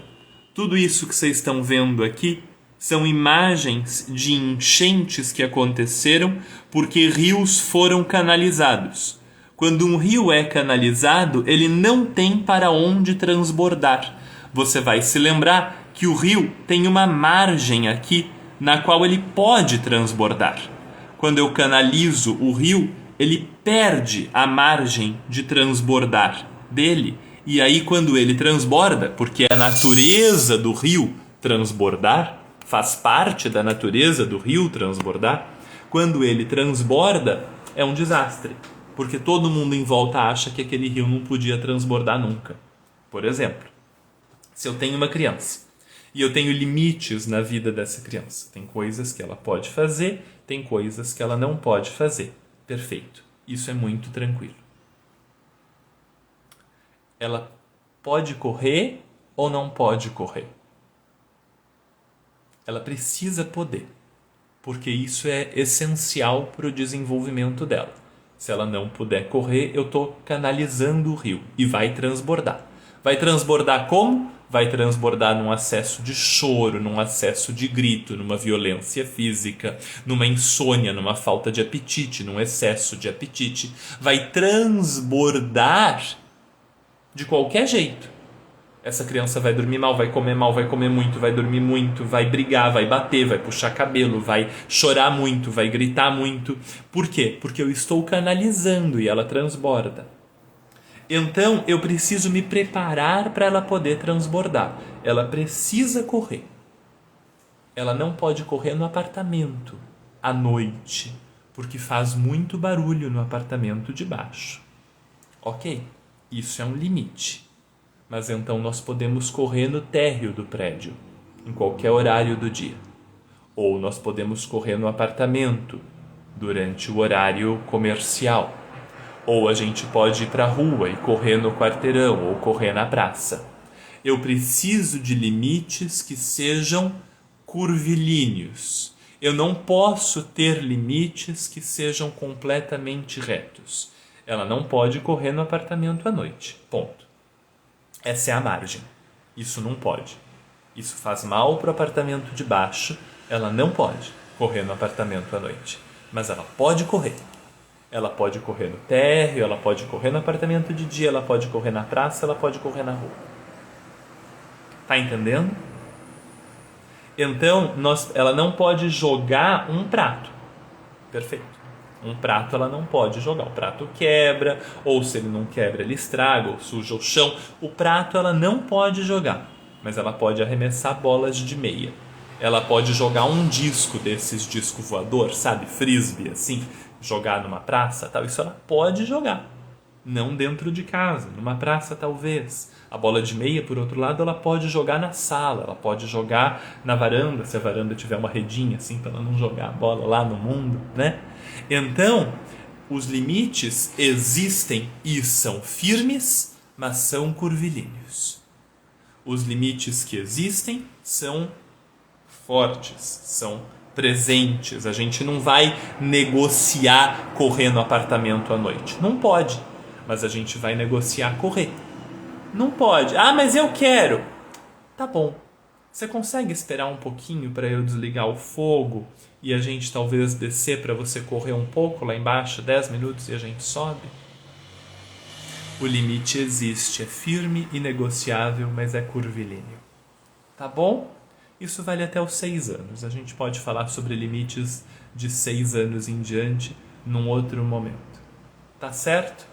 Tudo isso que vocês estão vendo aqui são imagens de enchentes que aconteceram porque rios foram canalizados. Quando um rio é canalizado, ele não tem para onde transbordar. Você vai se lembrar que o rio tem uma margem aqui na qual ele pode transbordar. Quando eu canalizo o rio, ele perde a margem de transbordar dele. E aí quando ele transborda, porque é a natureza do rio transbordar, faz parte da natureza do rio transbordar, quando ele transborda é um desastre, porque todo mundo em volta acha que aquele rio não podia transbordar nunca. Por exemplo, se eu tenho uma criança e eu tenho limites na vida dessa criança, tem coisas que ela pode fazer, tem coisas que ela não pode fazer. Perfeito. Isso é muito tranquilo. Ela pode correr ou não pode correr? Ela precisa poder, porque isso é essencial para o desenvolvimento dela. Se ela não puder correr, eu estou canalizando o rio e vai transbordar. Vai transbordar como? Vai transbordar num acesso de choro, num acesso de grito, numa violência física, numa insônia, numa falta de apetite, num excesso de apetite. Vai transbordar de qualquer jeito. Essa criança vai dormir mal, vai comer muito, vai dormir muito, vai brigar, vai bater, vai puxar cabelo, vai chorar muito, vai gritar muito. Por quê? Porque eu estou canalizando e ela transborda. Então, eu preciso me preparar para ela poder transbordar. Ela precisa correr. Ela não pode correr no apartamento à noite, porque faz muito barulho no apartamento de baixo. Ok, isso é um limite. Mas então nós podemos correr no térreo do prédio, em qualquer horário do dia. Ou nós podemos correr no apartamento, durante o horário comercial. Ou a gente pode ir para a rua e correr no quarteirão ou correr na praça. Eu preciso de limites que sejam curvilíneos. Eu não posso ter limites que sejam completamente retos. Ela não pode correr no apartamento à noite. Ponto. Essa é a margem. Isso não pode. Isso faz mal para o apartamento de baixo. Ela não pode correr no apartamento à noite. Mas ela pode correr. Ela pode correr no térreo, ela pode correr no apartamento de dia, ela pode correr na praça, ela pode correr na rua. Tá entendendo? Então, ela não pode jogar um prato. Perfeito. Um prato ela não pode jogar. O prato quebra, ou se ele não quebra, ele estraga, ou suja o chão. O prato ela não pode jogar, mas ela pode arremessar bolas de meia. ela pode jogar um disco desses disco voador, sabe, frisbee, assim, jogar numa praça, tal. Isso ela pode jogar, não dentro de casa, numa praça talvez. A bola de meia, por outro lado, ela pode jogar na sala, ela pode jogar na varanda, se a varanda tiver uma redinha assim, para ela não jogar a bola lá no mundo, né? Então, os limites existem e são firmes, mas são curvilíneos. Os limites que existem são fortes, são presentes. A gente não vai negociar correr no apartamento à noite. Não pode, mas a gente vai negociar correr. Não pode. Ah, mas eu quero. Tá bom. Você consegue esperar um pouquinho para eu desligar o fogo e a gente talvez descer para você correr um pouco lá embaixo, 10 minutos e a gente sobe? O limite existe, é firme e negociável, mas é curvilíneo. Tá bom? Isso vale até os 6 anos. A gente pode falar sobre limites de 6 anos em diante num outro momento. Tá certo?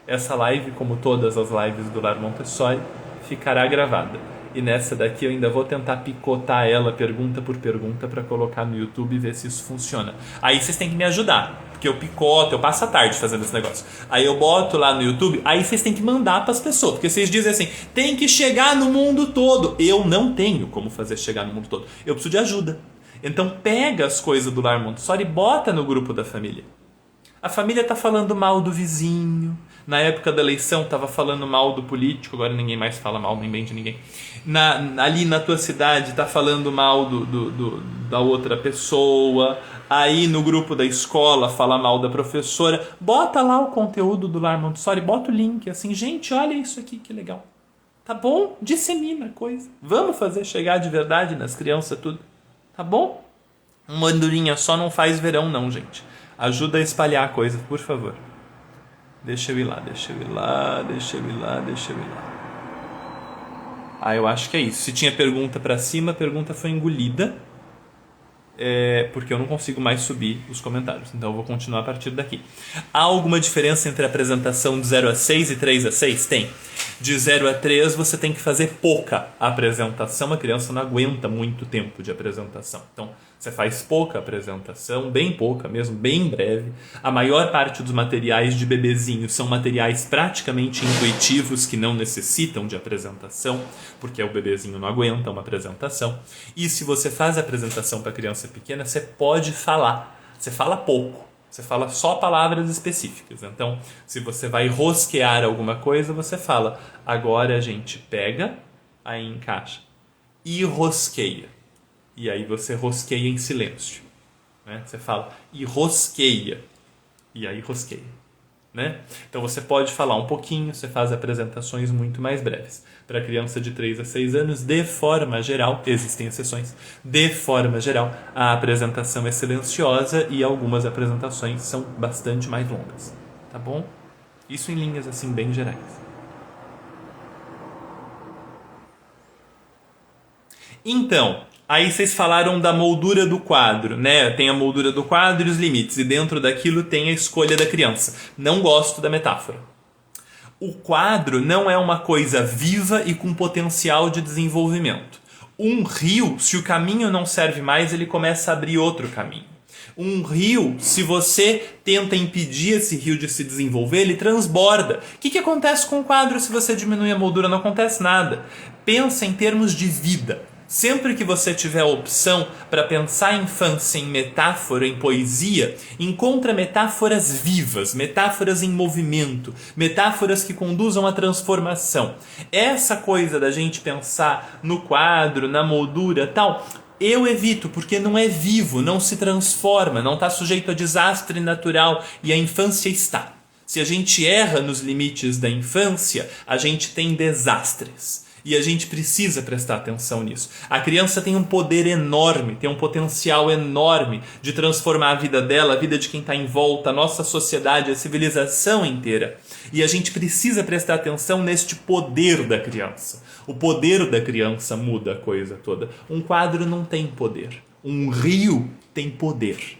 Essa live, como todas as lives do Lar Montessori, ficará gravada. E nessa daqui eu ainda vou tentar picotar ela pergunta por pergunta para colocar no YouTube e ver se isso funciona. Aí vocês têm que me ajudar, porque eu picoto, eu passo a tarde fazendo esse negócio. Aí eu boto lá no YouTube, aí vocês têm que mandar para as pessoas, porque vocês dizem assim, tem que chegar no mundo todo. Eu não tenho como fazer chegar no mundo todo. Eu preciso de ajuda. Então pega as coisas do Lar Montessori e bota no grupo da família. A família está falando mal do vizinho. Na época da eleição estava falando mal do político, agora ninguém mais fala mal nem bem de ninguém. Ali na tua cidade está falando mal da outra pessoa. Aí no grupo da escola fala mal da professora. Bota lá o conteúdo do Lar Montessori, bota o link assim, gente, olha isso aqui, que legal. Tá bom? Dissemina a coisa. Vamos fazer chegar de verdade nas crianças tudo. Tá bom? Uma andorinha só não faz verão não, gente. Ajuda a espalhar a coisa, por favor. Deixa eu ir lá. Eu acho que é isso. Se tinha pergunta pra cima, a pergunta foi engolida. Porque eu não consigo mais subir os comentários. Então eu vou continuar a partir daqui. Há alguma diferença entre a apresentação de 0 a 6 e 3 a 6? Tem. De 0 a 3 você tem que fazer pouca apresentação. A criança não aguenta muito tempo de apresentação. Então você faz pouca apresentação, bem pouca mesmo, bem breve. A maior parte dos materiais de bebezinho são materiais praticamente intuitivos que não necessitam de apresentação, porque o bebezinho não aguenta uma apresentação. E se você faz a apresentação para criança pequena, você pode falar. Você fala pouco. Você fala só palavras específicas. Então, se você vai rosquear alguma coisa, você fala, agora a gente pega, aí encaixa e rosqueia. E aí você rosqueia em silêncio. Né? Você fala, e rosqueia. E aí rosqueia. Né? Então você pode falar um pouquinho, você faz apresentações muito mais breves. Para criança de 3 a 6 anos, de forma geral, existem exceções, de forma geral, a apresentação é silenciosa e algumas apresentações são bastante mais longas. Tá bom? Isso em linhas assim bem gerais. Então, aí vocês falaram da moldura do quadro, né? Tem a moldura do quadro e os limites, e dentro daquilo tem a escolha da criança. Não gosto da metáfora. O quadro não é uma coisa viva e com potencial de desenvolvimento. Um rio, se o caminho não serve mais, ele começa a abrir outro caminho. Um rio, se você tenta impedir esse rio de se desenvolver, ele transborda. O que acontece com o quadro se você diminui a moldura? Não acontece nada. Pensa em termos de vida. Sempre que você tiver a opção para pensar a infância em metáfora, em poesia, encontra metáforas vivas, metáforas em movimento, metáforas que conduzam à transformação. Essa coisa da gente pensar no quadro, na moldura, tal, eu evito, porque não é vivo, não se transforma, não está sujeito a desastre natural, e a infância está. Se a gente erra nos limites da infância, a gente tem desastres. E a gente precisa prestar atenção nisso. A criança tem um poder enorme, tem um potencial enorme de transformar a vida dela, a vida de quem está em volta, a nossa sociedade, a civilização inteira. E a gente precisa prestar atenção neste poder da criança. O poder da criança muda a coisa toda. Um quadro não tem poder. Um rio tem poder.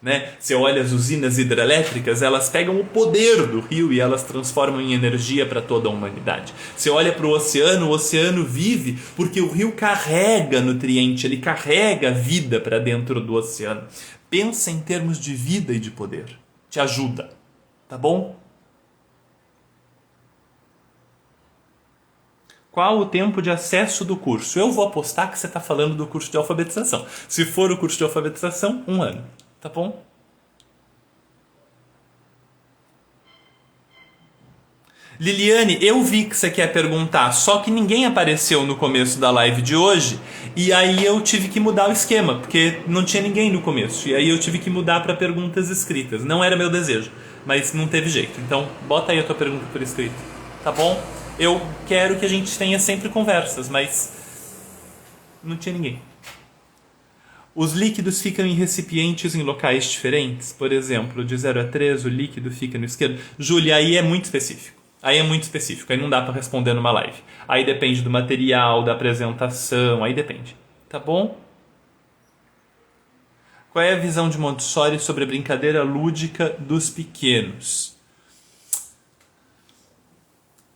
né? Você olha as usinas hidrelétricas, elas pegam o poder do rio e elas transformam em energia para toda a humanidade. Você olha para o oceano vive porque o rio carrega nutriente, ele carrega vida para dentro do oceano. Pensa em termos de vida e de poder. Te ajuda, tá bom? Qual o tempo de acesso do curso? Eu vou apostar que você está falando do curso de alfabetização. Se for o curso de alfabetização, 1 ano. Tá bom? Liliane, eu vi que você quer perguntar, só que ninguém apareceu no começo da live de hoje, e aí eu tive que mudar o esquema, porque não tinha ninguém no começo, e aí eu tive que mudar para perguntas escritas. Não era meu desejo, mas não teve jeito. Então, bota aí a tua pergunta por escrito, tá bom? Eu quero que a gente tenha sempre conversas, mas não tinha ninguém. Os líquidos ficam em recipientes em locais diferentes? Por exemplo, de 0 a 3, o líquido fica no esquerdo? Júlia, aí é muito específico. Aí é muito específico, aí não dá para responder numa live. Aí depende do material, da apresentação, aí depende. Tá bom? Qual é a visão de Montessori sobre a brincadeira lúdica dos pequenos?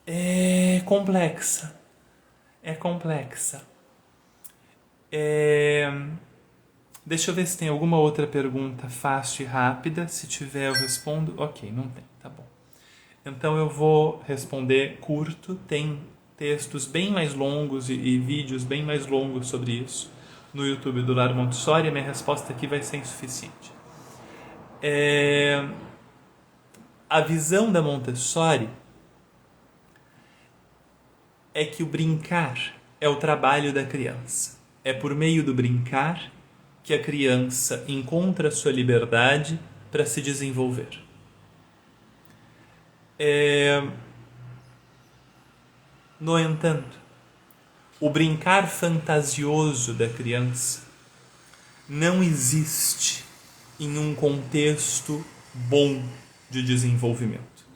É complexa. É complexa. Deixa eu ver se tem alguma outra pergunta fácil e rápida. Se tiver, eu respondo. Ok, não tem, tá bom. Então eu vou responder curto. Tem textos bem mais longos e vídeos bem mais longos sobre isso no YouTube do Lar Montessori. A minha resposta aqui vai ser insuficiente. A visão da Montessori é que o brincar é o trabalho da criança. É por meio do brincar que a criança encontra a sua liberdade para se desenvolver. No entanto, o brincar fantasioso da criança não existe em um contexto bom de desenvolvimento.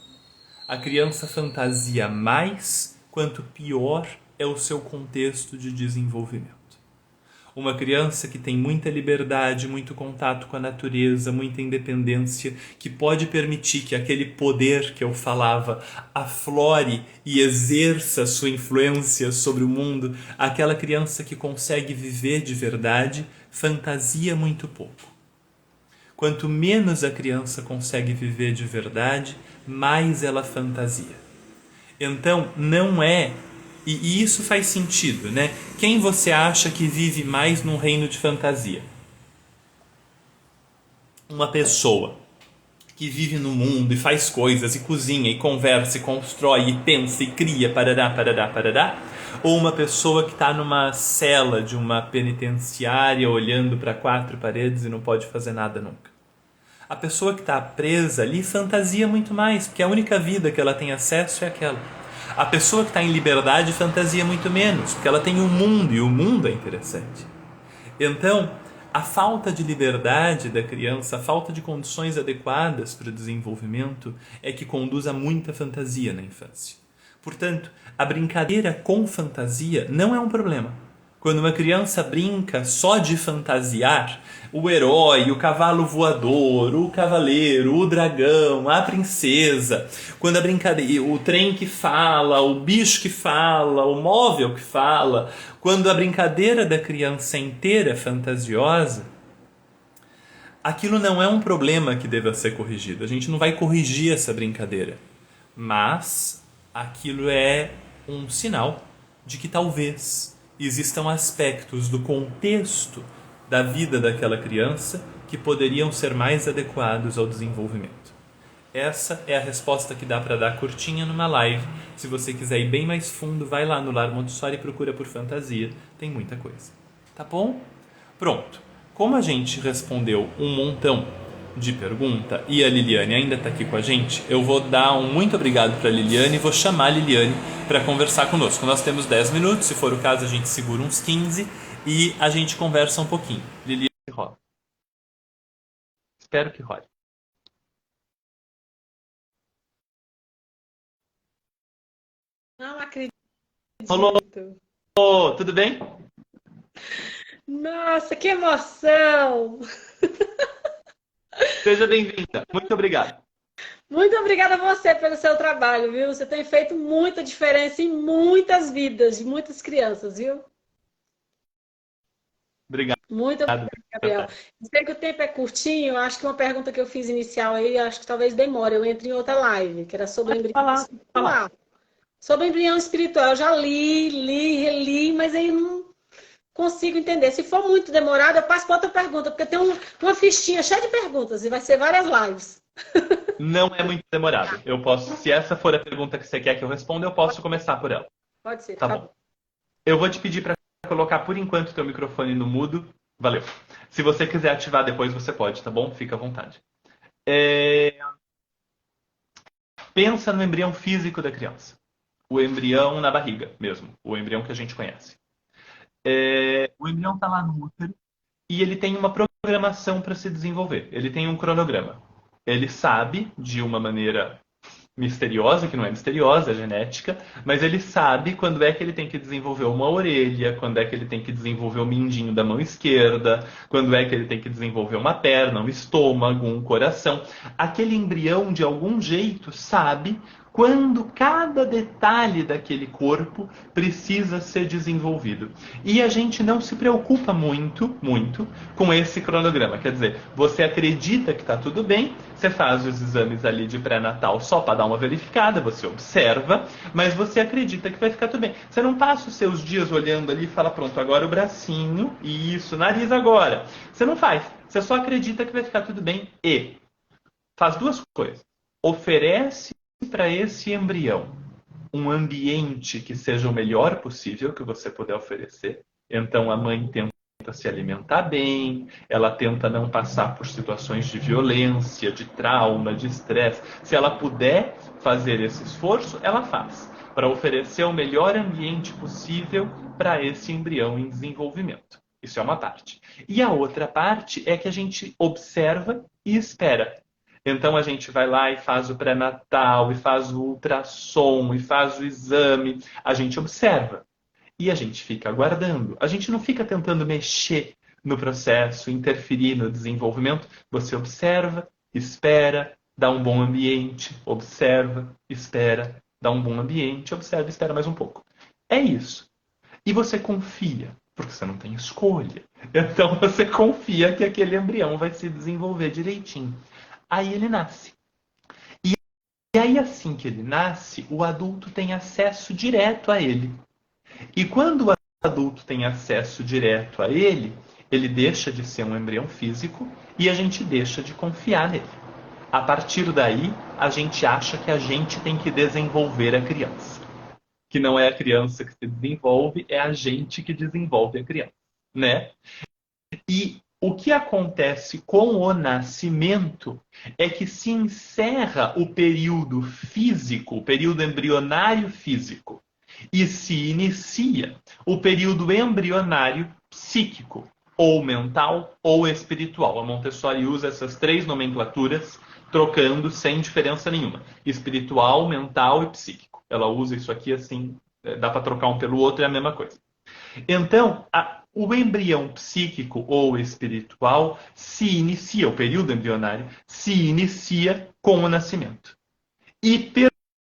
A criança fantasia mais quanto pior é o seu contexto de desenvolvimento. Uma criança que tem muita liberdade, muito contato com a natureza, muita independência, que pode permitir que aquele poder que eu falava aflore e exerça sua influência sobre o mundo, aquela criança que consegue viver de verdade, fantasia muito pouco. Quanto menos a criança consegue viver de verdade, mais ela fantasia. Então, não é... E isso faz sentido, né? Quem você acha que vive mais num reino de fantasia? Uma pessoa que vive no mundo e faz coisas, e cozinha, e conversa, e constrói, e pensa, e cria, parará, parará, parará? Ou uma pessoa que está numa cela de uma penitenciária olhando para 4 paredes e não pode fazer nada nunca? A pessoa que está presa ali fantasia muito mais, porque a única vida que ela tem acesso é aquela. A pessoa que está em liberdade fantasia muito menos, porque ela tem um mundo, e o mundo é interessante. Então, a falta de liberdade da criança, a falta de condições adequadas para o desenvolvimento é que conduz a muita fantasia na infância. Portanto, a brincadeira com fantasia não é um problema. Quando uma criança brinca só de fantasiar, o herói, o cavalo voador, o cavaleiro, o dragão, a princesa, quando a brincadeira, o trem que fala, o bicho que fala, o móvel que fala, quando a brincadeira da criança inteira é fantasiosa, aquilo não é um problema que deva ser corrigido. A gente não vai corrigir essa brincadeira, mas aquilo é um sinal de que talvez existam aspectos do contexto da vida daquela criança que poderiam ser mais adequados ao desenvolvimento. Essa é a resposta que dá para dar curtinha numa live. Se você quiser ir bem mais fundo, vai lá no Lar Montessori e procura por fantasia. Tem muita coisa. Tá bom? Pronto. Como a gente respondeu um montão de pergunta e a Liliane ainda está aqui com a gente, eu vou dar um muito obrigado para a Liliane e vou chamar a Liliane para conversar conosco. Nós temos 10 minutos, se for o caso a gente segura uns 15 e a gente conversa um pouquinho. Liliane, rola. Espero que role. Não acredito. Rolou, tudo bem? Nossa, que emoção! Seja bem-vinda. Muito obrigado. Muito obrigada a você pelo seu trabalho, viu? Você tem feito muita diferença em muitas vidas de muitas crianças, viu? Obrigado. Muito obrigada, Gabriel. Até. Sei que o tempo é curtinho, acho que uma pergunta que eu fiz inicial aí, acho que talvez demore. Eu entro em outra live, que era sobre Pode embrião falar, falar. espiritual. Sobre embrião espiritual, eu já reli, mas aí não consigo entender. Se for muito demorado, eu passo para outra pergunta, porque tem uma fichinha cheia de perguntas e vai ser várias lives. Não é muito demorado. Eu posso, se essa for a pergunta que você quer que eu responda, eu posso começar por ela. Pode ser, Tá tá bom. bom. Eu vou te pedir para colocar por enquanto teu microfone no mudo. Valeu. Se você quiser ativar depois, você pode, tá bom? Fica à vontade. Pensa no embrião físico da criança. O embrião na barriga mesmo. O embrião que a gente conhece. O embrião está lá no útero e ele tem uma programação para se desenvolver. Ele tem um cronograma. Ele sabe, de uma maneira misteriosa, que não é misteriosa, é genética, mas ele sabe quando é que ele tem que desenvolver uma orelha, quando é que ele tem que desenvolver o mindinho da mão esquerda, quando é que ele tem que desenvolver uma perna, um estômago, um coração. Aquele embrião, de algum jeito, sabe quando cada detalhe daquele corpo precisa ser desenvolvido. E a gente não se preocupa muito com esse cronograma. Quer dizer, você acredita que está tudo bem, você faz os exames ali de pré-natal só para dar uma verificada, você observa, mas você acredita que vai ficar tudo bem. Você não passa os seus dias olhando ali e fala, pronto, agora o bracinho, isso, nariz agora. Você não faz. Você só acredita que vai ficar tudo bem e faz duas coisas. Oferece para esse embrião um ambiente que seja o melhor possível que você puder oferecer. Então a mãe tenta se alimentar bem, ela tenta não passar por situações de violência, de trauma, de estresse. Se ela puder fazer esse esforço, ela faz, para oferecer o melhor ambiente possível para esse embrião em desenvolvimento. Isso é uma parte. E a outra parte é que a gente observa e espera. Então a gente vai lá e faz o pré-natal, e faz o ultrassom, e faz o exame. A gente observa. E a gente fica aguardando. A gente não fica tentando mexer no processo, interferir no desenvolvimento. Você observa, espera, dá um bom ambiente, observa, espera, dá um bom ambiente, observa, espera mais um pouco. É isso. E você confia, porque você não tem escolha. Então você confia que aquele embrião vai se desenvolver direitinho. Aí ele nasce. E aí, assim que ele nasce, o adulto tem acesso direto a ele. E quando o adulto tem acesso direto a ele, ele deixa de ser um embrião físico e a gente deixa de confiar nele. A partir daí, a gente acha que a gente tem que desenvolver a criança. Que não é a criança que se desenvolve, é a gente que desenvolve a criança, né? E o que acontece com o nascimento é que se encerra o período físico, o período embrionário físico, e se inicia o período embrionário psíquico, ou mental ou espiritual. A Montessori usa essas três nomenclaturas, trocando sem diferença nenhuma: espiritual, mental e psíquico. Ela usa isso aqui assim, dá para trocar um pelo outro, é a mesma coisa. Então, o embrião psíquico ou espiritual se inicia, o período embrionário se inicia com o nascimento. E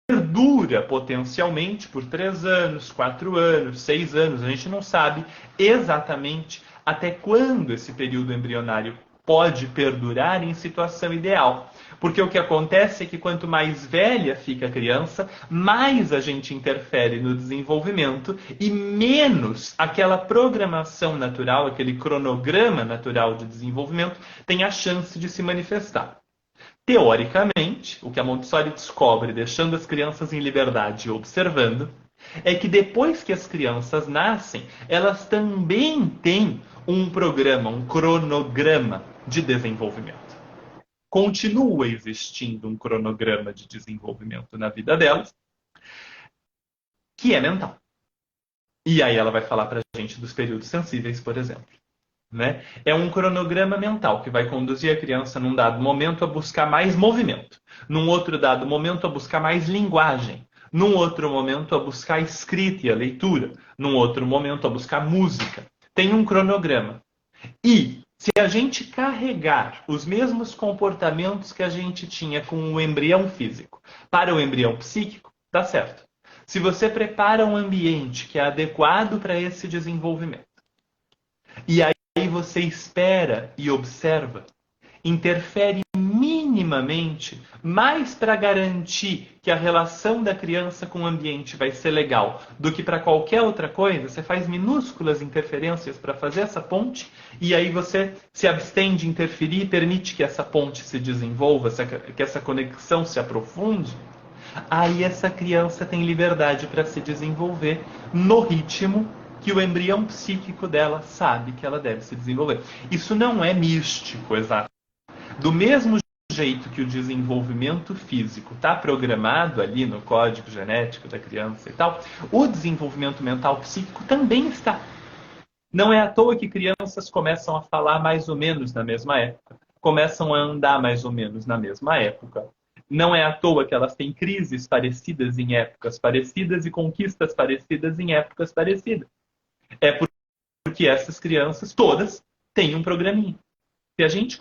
perdura potencialmente por 3 anos, 4 anos, 6 anos. A gente não sabe exatamente até quando esse período embrionário pode perdurar em situação ideal. Porque o que acontece é que quanto mais velha fica a criança, mais a gente interfere no desenvolvimento e menos aquela programação natural, aquele cronograma natural de desenvolvimento tem a chance de se manifestar. Teoricamente, o que a Montessori descobre, deixando as crianças em liberdade e observando, é que depois que as crianças nascem, elas também têm um programa, um cronograma de desenvolvimento. Continua existindo um cronograma de desenvolvimento na vida delas, que é mental. E aí ela vai falar para a gente dos períodos sensíveis, por exemplo. Né? É um cronograma mental que vai conduzir a criança num dado momento a buscar mais movimento, num outro dado momento a buscar mais linguagem, num outro momento a buscar a escrita e a leitura, num outro momento a buscar música. Tem um cronograma. E Se a gente carregar os mesmos comportamentos que a gente tinha com o embrião físico para o embrião psíquico, dá certo. Se você prepara um ambiente que é adequado para esse desenvolvimento, e aí você espera e observa, interfere minimamente, mais para garantir que a relação da criança com o ambiente vai ser legal do que para qualquer outra coisa, você faz minúsculas interferências para fazer essa ponte e aí você se abstém de interferir e permite que essa ponte se desenvolva, que essa conexão se aprofunde. Aí essa criança tem liberdade para se desenvolver no ritmo que o embrião psíquico dela sabe que ela deve se desenvolver. Isso não é místico, exato. Do mesmo jeito que o desenvolvimento físico está programado ali no código genético da criança e tal, o desenvolvimento mental psíquico também está. Não é à toa que crianças começam a falar mais ou menos na mesma época, começam a andar mais ou menos na mesma época. Não é à toa que elas têm crises parecidas em épocas parecidas e conquistas parecidas em épocas parecidas. É porque essas crianças todas têm um programinha. Se a gente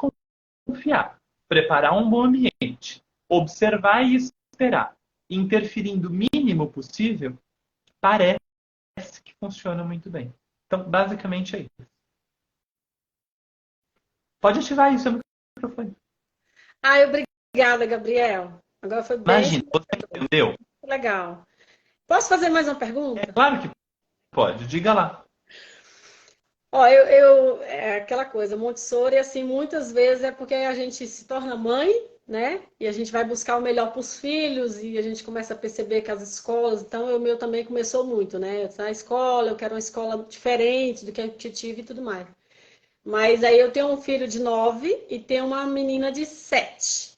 confiar, preparar um bom ambiente, observar e esperar, interferindo o mínimo possível, parece que funciona muito bem. Então, basicamente é isso. Pode ativar isso, é o microfone. Ai, obrigada, Gabriel. Agora foi bem Imagina, você entendeu? legal. Posso fazer mais uma É pergunta? claro que pode, diga lá. Ó, é aquela coisa, Montessori, assim, muitas vezes é porque a gente se torna mãe, né? E a gente vai buscar o melhor para os filhos e a gente começa a perceber que as escolas, então o meu também começou muito, né? Na escola, eu quero uma escola diferente do que eu tive e tudo mais. Mas aí eu tenho um filho de 9 e tenho uma menina de 7.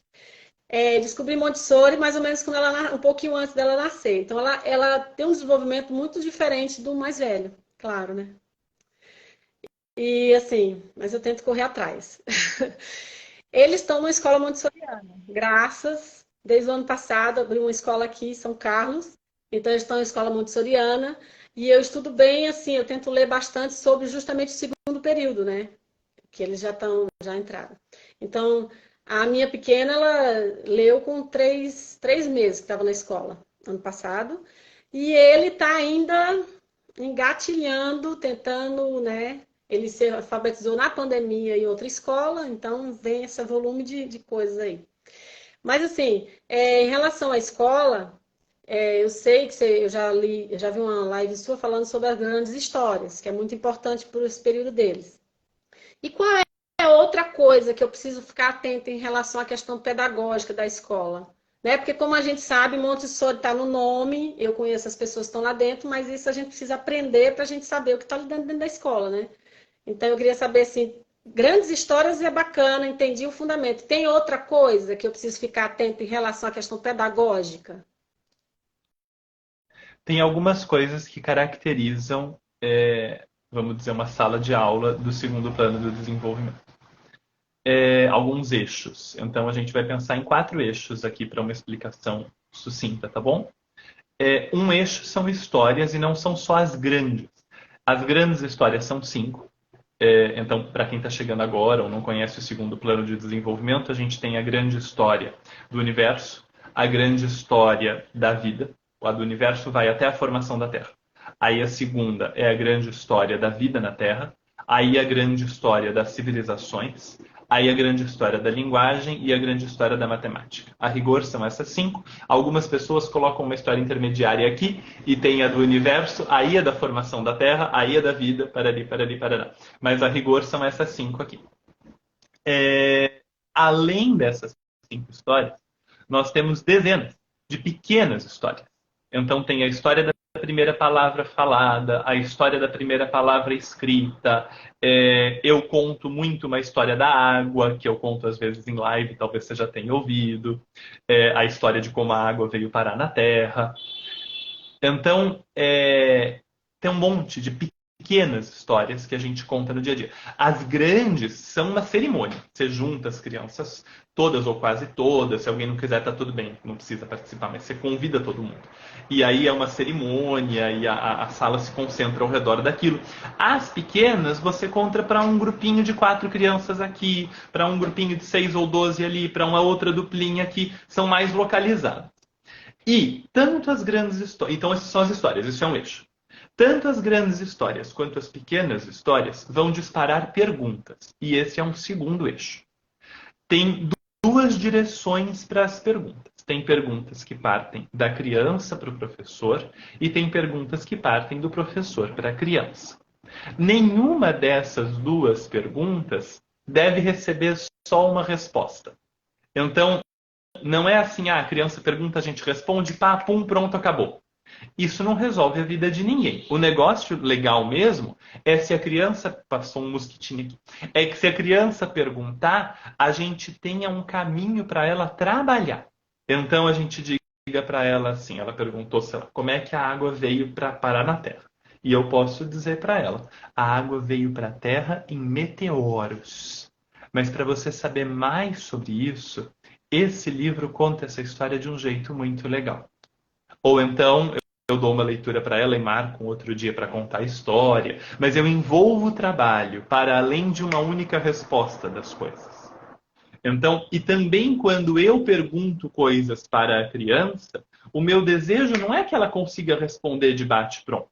Descobri Montessori mais ou menos quando um pouquinho antes dela nascer. Então ela tem um desenvolvimento muito diferente do mais velho, claro, né? E assim, mas eu tento correr atrás. Eles estão numa escola montessoriana. Desde o ano passado, abri uma escola aqui em São Carlos. Então, eles estão em escola montessoriana. E eu estudo bem, assim, eu tento ler bastante sobre justamente o segundo período, né? Que eles já entraram. Então, a minha pequena, ela leu com três meses que estava na escola, ano passado. E ele está ainda engatilhando, tentando, né? Ele se alfabetizou na pandemia em outra escola, então vem esse volume de coisas aí. Mas assim, em relação à escola, eu sei que eu já vi uma live sua falando sobre as grandes histórias, que é muito importante para esse período deles. E qual é outra coisa que eu preciso ficar atenta em relação à questão pedagógica da escola? Né? Porque, como a gente sabe, Montessori está no nome, eu conheço as pessoas que estão lá dentro, mas isso a gente precisa aprender para a gente saber o que está dentro da escola, né? Então, eu queria saber, assim, grandes histórias é bacana, entendi o fundamento. Tem outra coisa que eu preciso ficar atento em relação à questão pedagógica? Tem algumas coisas que caracterizam, vamos dizer, uma sala de aula do segundo plano do desenvolvimento. Alguns eixos. Então, a gente vai pensar em 4 eixos aqui para uma explicação sucinta, tá bom? Um eixo são histórias e não são só as grandes. As grandes histórias são 5. Então, para quem está chegando agora ou não conhece o segundo plano de desenvolvimento, a gente tem a grande história do universo, a grande história da vida. A do universo vai até a formação da Terra. Aí a segunda é a grande história da vida na Terra. Aí a grande história das civilizações. Aí a grande história da linguagem e a grande história da matemática. A rigor são essas 5. Algumas pessoas colocam uma história intermediária aqui e tem a do universo, aí a da formação da Terra, aí a da vida, parari, parari, parará. Mas a rigor são essas 5 aqui. Além dessas 5 histórias, nós temos dezenas de pequenas histórias. Então tem a história da primeira palavra falada, a história da primeira palavra escrita. Eu conto muito uma história da água, que eu conto às vezes em live, talvez você já tenha ouvido. A história de como a água veio parar na Terra. Então, tem um monte de pequenas histórias que a gente conta no dia a dia. As grandes são uma cerimônia. Você junta as crianças, todas ou quase todas. Se alguém não quiser, tá tudo bem, não precisa participar, mas você convida todo mundo. E aí é uma cerimônia e a sala se concentra ao redor daquilo. As pequenas você conta para um grupinho de 4 crianças aqui, para um grupinho de 6 ou 12 ali, para uma outra duplinha aqui, são mais localizadas. E tanto as grandes histórias... Então essas são as histórias, isso é um eixo. Tanto as grandes histórias quanto as pequenas histórias vão disparar perguntas. E esse é um segundo eixo. Tem duas direções para as perguntas. Tem perguntas que partem da criança para o professor e tem perguntas que partem do professor para a criança. Nenhuma dessas duas perguntas deve receber só uma resposta. Então, não é assim, a criança pergunta, a gente responde, pá, pum, pronto, acabou. Isso não resolve a vida de ninguém. O negócio legal mesmo é se a criança... Passou um mosquitinho aqui. É que se a criança perguntar, a gente tenha um caminho para ela trabalhar. Então a gente diga para ela assim, ela perguntou, sei lá, como é que a água veio para parar na Terra? E eu posso dizer para ela, a água veio para a Terra em meteoros. Mas para você saber mais sobre isso, esse livro conta essa história de um jeito muito legal. Ou então eu dou uma leitura para ela e marco um outro dia para contar a história. Mas eu envolvo o trabalho para além de uma única resposta das coisas. Então, e também quando eu pergunto coisas para a criança, o meu desejo não é que ela consiga responder de bate-pronto.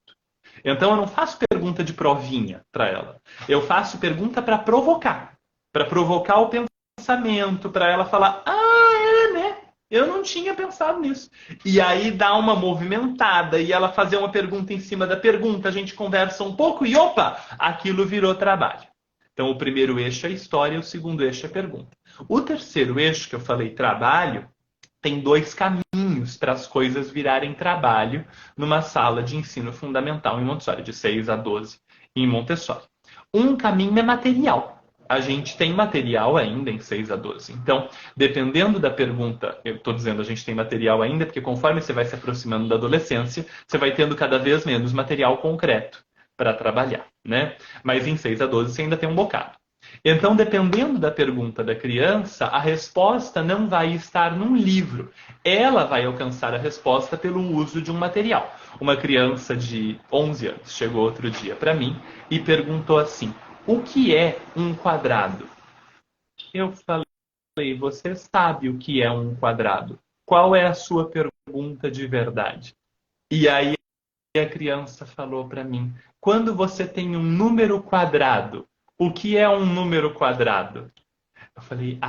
Então eu não faço pergunta de provinha para ela. Eu faço pergunta para provocar. Para provocar o pensamento, para ela falar, né? Eu não tinha pensado nisso. E aí dá uma movimentada e ela fazer uma pergunta em cima da pergunta, a gente conversa um pouco e opa, aquilo virou trabalho. Então o primeiro eixo é a história, o segundo eixo é a pergunta. O terceiro eixo, que eu falei trabalho, tem 2 caminhos para as coisas virarem trabalho numa sala de ensino fundamental em Montessori, de 6 a 12 em Montessori. Um caminho é material. A gente tem material ainda em 6 a 12. Então, dependendo da pergunta, eu estou dizendo a gente tem material ainda, porque conforme você vai se aproximando da adolescência, você vai tendo cada vez menos material concreto para trabalhar, né? Mas em 6 a 12 você ainda tem um bocado. Então, dependendo da pergunta da criança, a resposta não vai estar num livro. Ela vai alcançar a resposta pelo uso de um material. Uma criança de 11 anos chegou outro dia para mim e perguntou assim, o que é um quadrado? Eu falei, você sabe o que é um quadrado? Qual é a sua pergunta de verdade? E aí a criança falou para mim, quando você tem um número quadrado, o que é um número quadrado? Eu falei,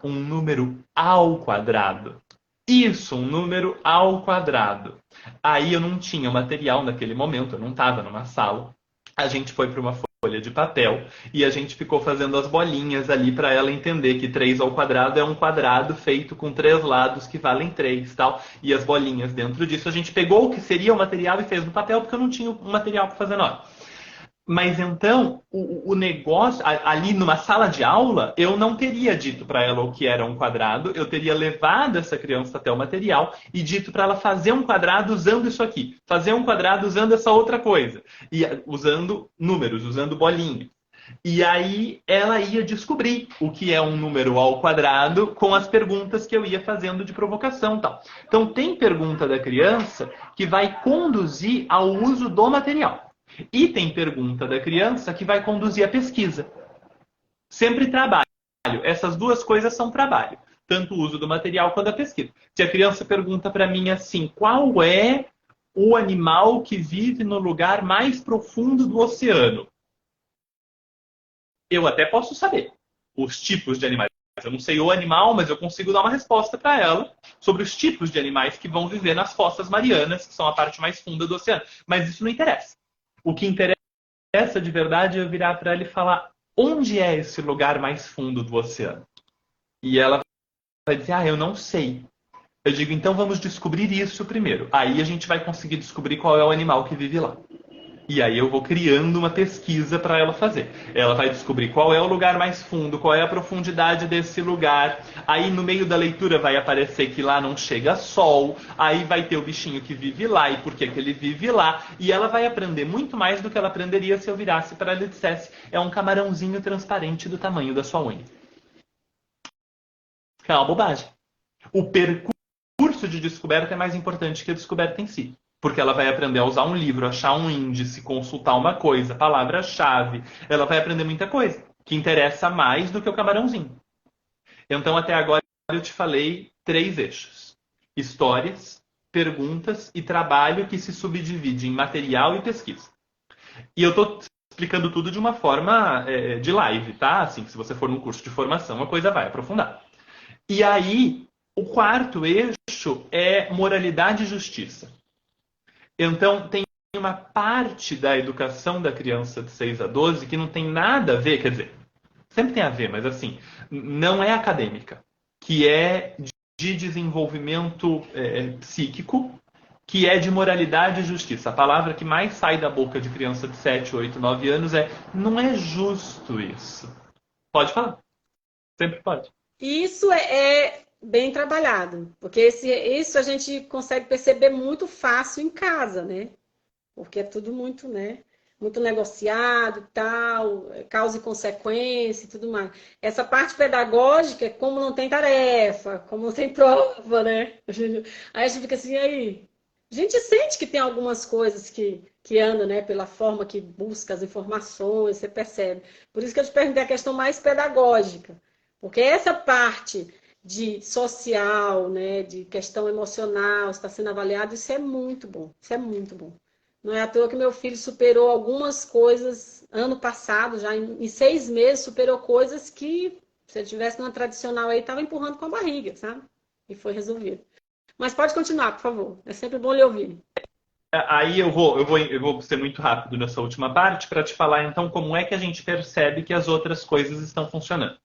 um número ao quadrado. Isso, um número ao quadrado. Aí eu não tinha material naquele momento, eu não estava numa sala. A gente foi para uma folha de papel e a gente ficou fazendo as bolinhas ali para ela entender que 3 ao quadrado é um quadrado feito com 3 lados que valem 3, tal. E as bolinhas dentro disso, a gente pegou o que seria o material e fez no papel, porque eu não tinha o material para fazer na hora. Mas então, o negócio, ali numa sala de aula, eu não teria dito para ela o que era um quadrado, eu teria levado essa criança até o material e dito para ela fazer um quadrado usando isso aqui, fazer um quadrado usando essa outra coisa, e usando números, usando bolinhas. E aí ela ia descobrir o que é um número ao quadrado com as perguntas que eu ia fazendo de provocação e tal. Então tem pergunta da criança que vai conduzir ao uso do material. E tem pergunta da criança que vai conduzir a pesquisa. Sempre trabalho. Essas duas coisas são trabalho. Tanto o uso do material quanto a pesquisa. Se a criança pergunta para mim assim, qual é o animal que vive no lugar mais profundo do oceano? Eu até posso saber os tipos de animais. Eu não sei o animal, mas eu consigo dar uma resposta para ela sobre os tipos de animais que vão viver nas fossas marianas, que são a parte mais funda do oceano. Mas isso não interessa. O que interessa de verdade é eu virar para ela e falar onde é esse lugar mais fundo do oceano? E ela vai dizer, eu não sei. Eu digo, então vamos descobrir isso primeiro. Aí a gente vai conseguir descobrir qual é o animal que vive lá. E aí eu vou criando uma pesquisa para ela fazer. Ela vai descobrir qual é o lugar mais fundo, qual é a profundidade desse lugar. Aí no meio da leitura vai aparecer que lá não chega sol. Aí vai ter o bichinho que vive lá e por que que ele vive lá. E ela vai aprender muito mais do que ela aprenderia se eu virasse para ela e dissesse: é um camarãozinho transparente do tamanho da sua unha. Que é uma bobagem. O percurso de descoberta é mais importante que a descoberta em si. Porque ela vai aprender a usar um livro, achar um índice, consultar uma coisa, palavra-chave. Ela vai aprender muita coisa que interessa mais do que o camarãozinho. Então, até agora, eu te falei 3 eixos: histórias, perguntas e trabalho, que se subdivide em material e pesquisa. E eu estou explicando tudo de uma forma de live, tá? Assim, se você for num curso de formação, a coisa vai aprofundar. E aí, o 4º eixo é moralidade e justiça. Então, tem uma parte da educação da criança de 6 a 12 que não tem nada a ver, quer dizer, sempre tem a ver, mas assim, não é acadêmica, que é de desenvolvimento psíquico, que é de moralidade e justiça. A palavra que mais sai da boca de criança de 7, 8, 9 anos é: não é justo isso. Pode falar. Sempre pode. Isso é bem trabalhado, porque isso a gente consegue perceber muito fácil em casa, né? Porque é tudo muito, né? Muito negociado e tal, causa e consequência e tudo mais. Essa parte pedagógica é como não tem tarefa, como não tem prova, né? Aí a gente fica assim, aí. A gente sente que tem algumas coisas que andam, né? Pela forma que busca as informações, você percebe. Por isso que eu te perguntei a questão mais pedagógica. Porque essa parte de social, né, de questão emocional, está sendo avaliado, isso é muito bom. Isso é muito bom. Não é à toa que meu filho superou algumas coisas ano passado, já em 6 meses, superou coisas que, se ele tivesse numa tradicional aí, estava empurrando com a barriga, sabe? E foi resolvido. Mas pode continuar, por favor. É sempre bom lhe ouvir. Aí eu vou ser muito rápido nessa última parte para te falar então como é que a gente percebe que as outras coisas estão funcionando.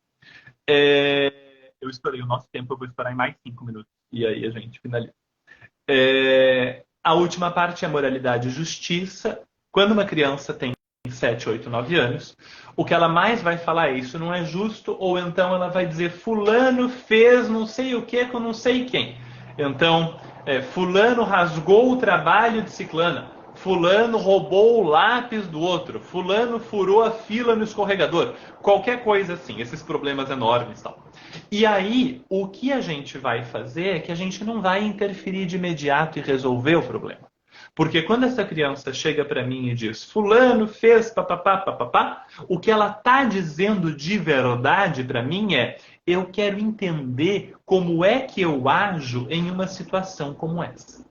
Eu estourei o nosso tempo, eu vou esperar em mais 5 minutos. E aí a gente finaliza. A última parte é moralidade e justiça. Quando uma criança tem 7, 8, 9 anos, o que ela mais vai falar é: isso não é justo, ou então ela vai dizer: fulano fez não sei o que com não sei quem. Então, fulano rasgou o trabalho de ciclana, fulano roubou o lápis do outro, fulano furou a fila no escorregador. Qualquer coisa assim, esses problemas enormes e tal. E aí, o que a gente vai fazer é que a gente não vai interferir de imediato e resolver o problema. Porque quando essa criança chega para mim e diz: fulano fez papapá, papapá, o que ela está dizendo de verdade para mim é: eu quero entender como é que eu ajo em uma situação como essa.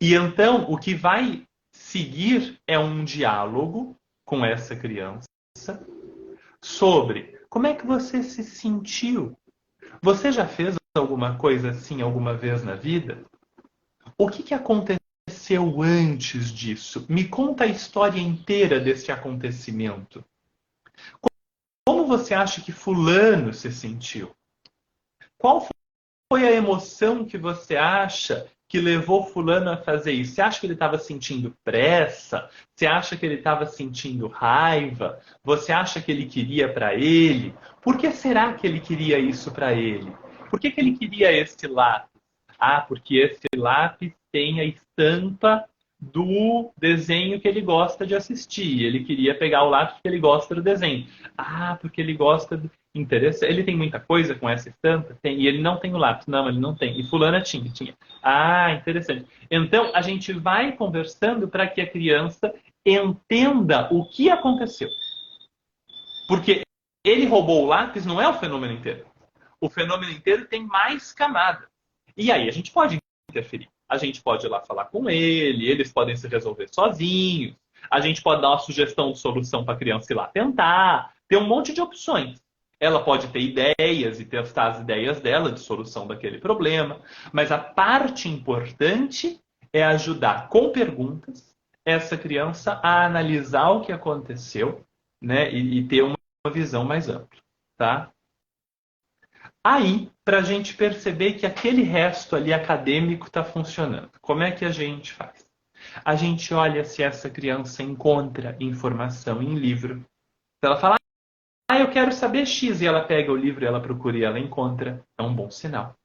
E então, o que vai seguir é um diálogo com essa criança sobre como é que você se sentiu. Você já fez alguma coisa assim alguma vez na vida? O que aconteceu antes disso? Me conta a história inteira desse acontecimento. Como você acha que fulano se sentiu? Qual foi a emoção que você acha que levou fulano a fazer isso? Você acha que ele estava sentindo pressa? Você acha que ele estava sentindo raiva? Você acha que ele queria para ele? Por que será que ele queria isso para ele? Por que ele queria esse lápis? Ah, porque esse lápis tem a estampa do desenho que ele gosta de assistir. Ele queria pegar o lápis porque ele gosta do desenho. Ah, porque ele gosta do... Interessante. Ele tem muita coisa com essa estampa? Tem. E ele não tem o lápis. Não, ele não tem. E fulana tinha. Ah, interessante. Então, a gente vai conversando para que a criança entenda o que aconteceu. Porque ele roubou o lápis não é o fenômeno inteiro. O fenômeno inteiro tem mais camadas. E aí a gente pode interferir. A gente pode ir lá falar com ele, eles podem se resolver sozinhos. A gente pode dar uma sugestão de solução para a criança ir lá tentar. Tem um monte de opções. Ela pode ter ideias e testar as ideias dela de solução daquele problema. Mas a parte importante é ajudar com perguntas essa criança a analisar o que aconteceu, né, e ter uma visão mais ampla. Tá? Aí, para a gente perceber que aquele resto ali acadêmico está funcionando, como é que a gente faz? A gente olha se essa criança encontra informação em livro. Se ela fala, eu quero saber X, e ela pega o livro, ela procura e ela encontra, é um bom sinal.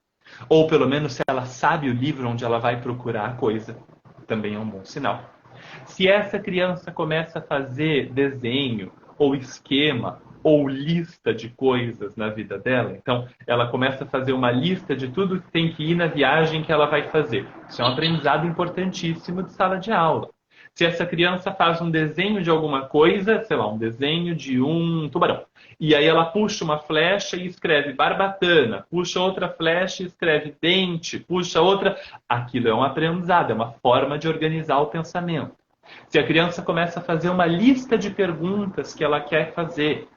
Ou pelo menos se ela sabe o livro onde ela vai procurar a coisa, também é um bom sinal. Se essa criança começa a fazer desenho, ou esquema, ou lista de coisas na vida dela, então ela começa a fazer uma lista de tudo que tem que ir na viagem que ela vai fazer. Isso é um aprendizado importantíssimo de sala de aula. Se essa criança faz um desenho de alguma coisa, sei lá, um desenho de um tubarão, e aí ela puxa uma flecha e escreve barbatana, puxa outra flecha e escreve dente, puxa outra... Aquilo é um aprendizado, é uma forma de organizar o pensamento. Se a criança começa a fazer uma lista de perguntas que ela quer fazer,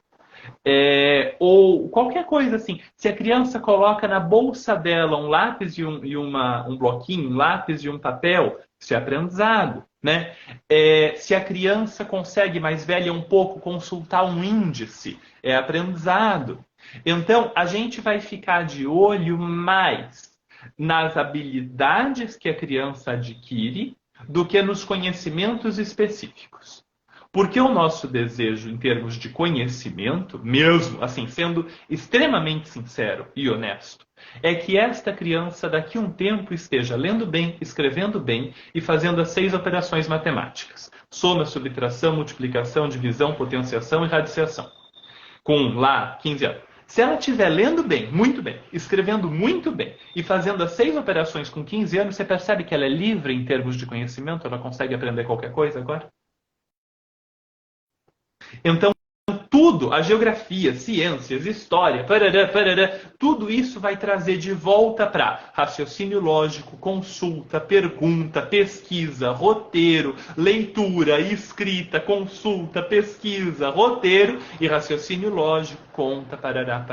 ou qualquer coisa assim, se a criança coloca na bolsa dela um lápis e um bloquinho, um lápis e um papel, isso é aprendizado, né? Se a criança consegue, mais velha um pouco, consultar um índice, é aprendizado. Então, a gente vai ficar de olho mais nas habilidades que a criança adquire do que nos conhecimentos específicos. Porque o nosso desejo em termos de conhecimento, mesmo assim, sendo extremamente sincero e honesto, é que esta criança daqui a um tempo esteja lendo bem, escrevendo bem e fazendo as 6 operações matemáticas. Soma, subtração, multiplicação, divisão, potenciação e radiciação. Com lá 15 anos. Se ela estiver lendo bem, muito bem, escrevendo muito bem e fazendo as 6 operações com 15 anos, você percebe que ela é livre em termos de conhecimento? Ela consegue aprender qualquer coisa agora? Então, tudo, a geografia, ciências, história, tudo isso vai trazer de volta para raciocínio lógico, consulta, pergunta, pesquisa, roteiro, leitura, escrita, consulta, pesquisa, roteiro e raciocínio lógico, conta, parará.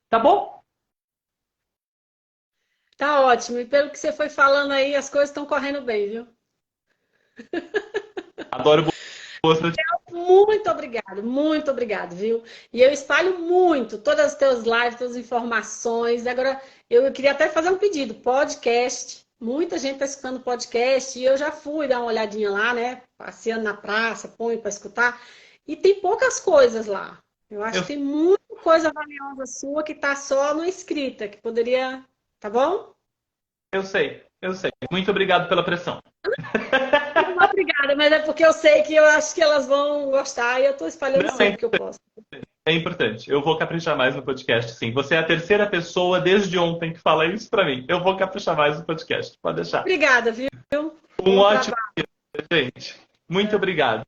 Tá bom? Tá ótimo. E pelo que você foi falando aí, as coisas estão correndo bem, viu? Adoro boas notícias. Muito obrigado, viu? E eu espalho muito todas as teus lives, todas as informações. Agora, eu queria até fazer um pedido, podcast. Muita gente está escutando podcast e eu já fui dar uma olhadinha lá, né? Passeando na praça, põe para escutar. E tem poucas coisas lá. Eu acho que tem muita coisa valiosa sua que está só no escrita, que poderia... Tá bom? Eu sei. Muito obrigado pela pressão. Obrigada, mas é porque eu sei que eu acho que elas vão gostar e eu estou espalhando sempre que eu posso. É importante. Eu vou caprichar mais no podcast, sim. Você é a terceira pessoa desde ontem que fala isso pra mim. Eu vou caprichar mais no podcast. Pode deixar. Obrigada, viu? Um ótimo dia, gente. Muito obrigado.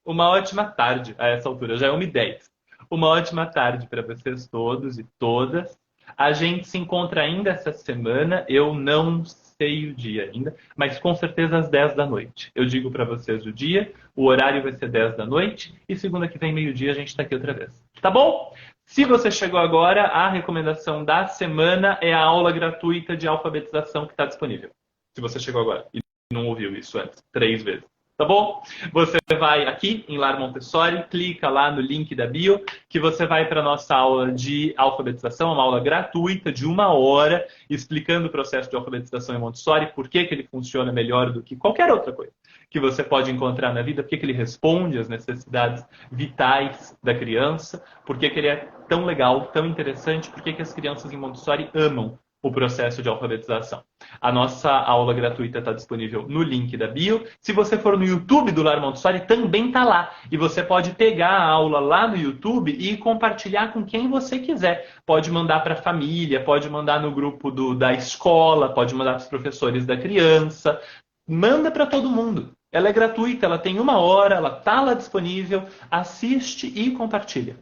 Uma ótima tarde a essa altura. Já é 1h10. Uma ótima tarde para vocês todos e todas. A gente se encontra ainda essa semana. Eu não sei o dia ainda, mas com certeza às 10 da noite. Eu digo para vocês o dia, o horário vai ser 10 da noite e segunda que vem, meio-dia, a gente está aqui outra vez. Tá bom? Se você chegou agora, a recomendação da semana é a aula gratuita de alfabetização que está disponível. Se você chegou agora e não ouviu isso antes, 3 vezes. Tá bom? Você vai aqui em Lar Montessori, clica lá no link da bio, que você vai para a nossa aula de alfabetização, uma aula gratuita de 1 hora, explicando o processo de alfabetização em Montessori, por que ele funciona melhor do que qualquer outra coisa que você pode encontrar na vida, por que ele responde às necessidades vitais da criança, por que ele é tão legal, tão interessante, por que as crianças em Montessori amam o processo de alfabetização. A nossa aula gratuita está disponível no link da bio. Se você for no YouTube do Lar Montessori, também está lá. E você pode pegar a aula lá no YouTube e compartilhar com quem você quiser. Pode mandar para a família, pode mandar no grupo da escola, pode mandar para os professores da criança. Manda para todo mundo. Ela é gratuita, ela tem 1 hora, ela está lá disponível. Assiste e compartilha.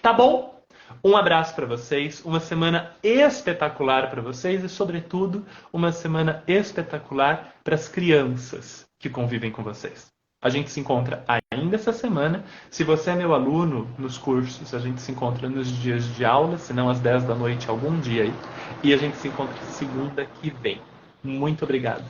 Tá bom? Um abraço para vocês, uma semana espetacular para vocês e, sobretudo, uma semana espetacular para as crianças que convivem com vocês. A gente se encontra ainda essa semana. Se você é meu aluno nos cursos, a gente se encontra nos dias de aula, se não às 10 da noite, algum dia aí. E a gente se encontra segunda que vem. Muito obrigado.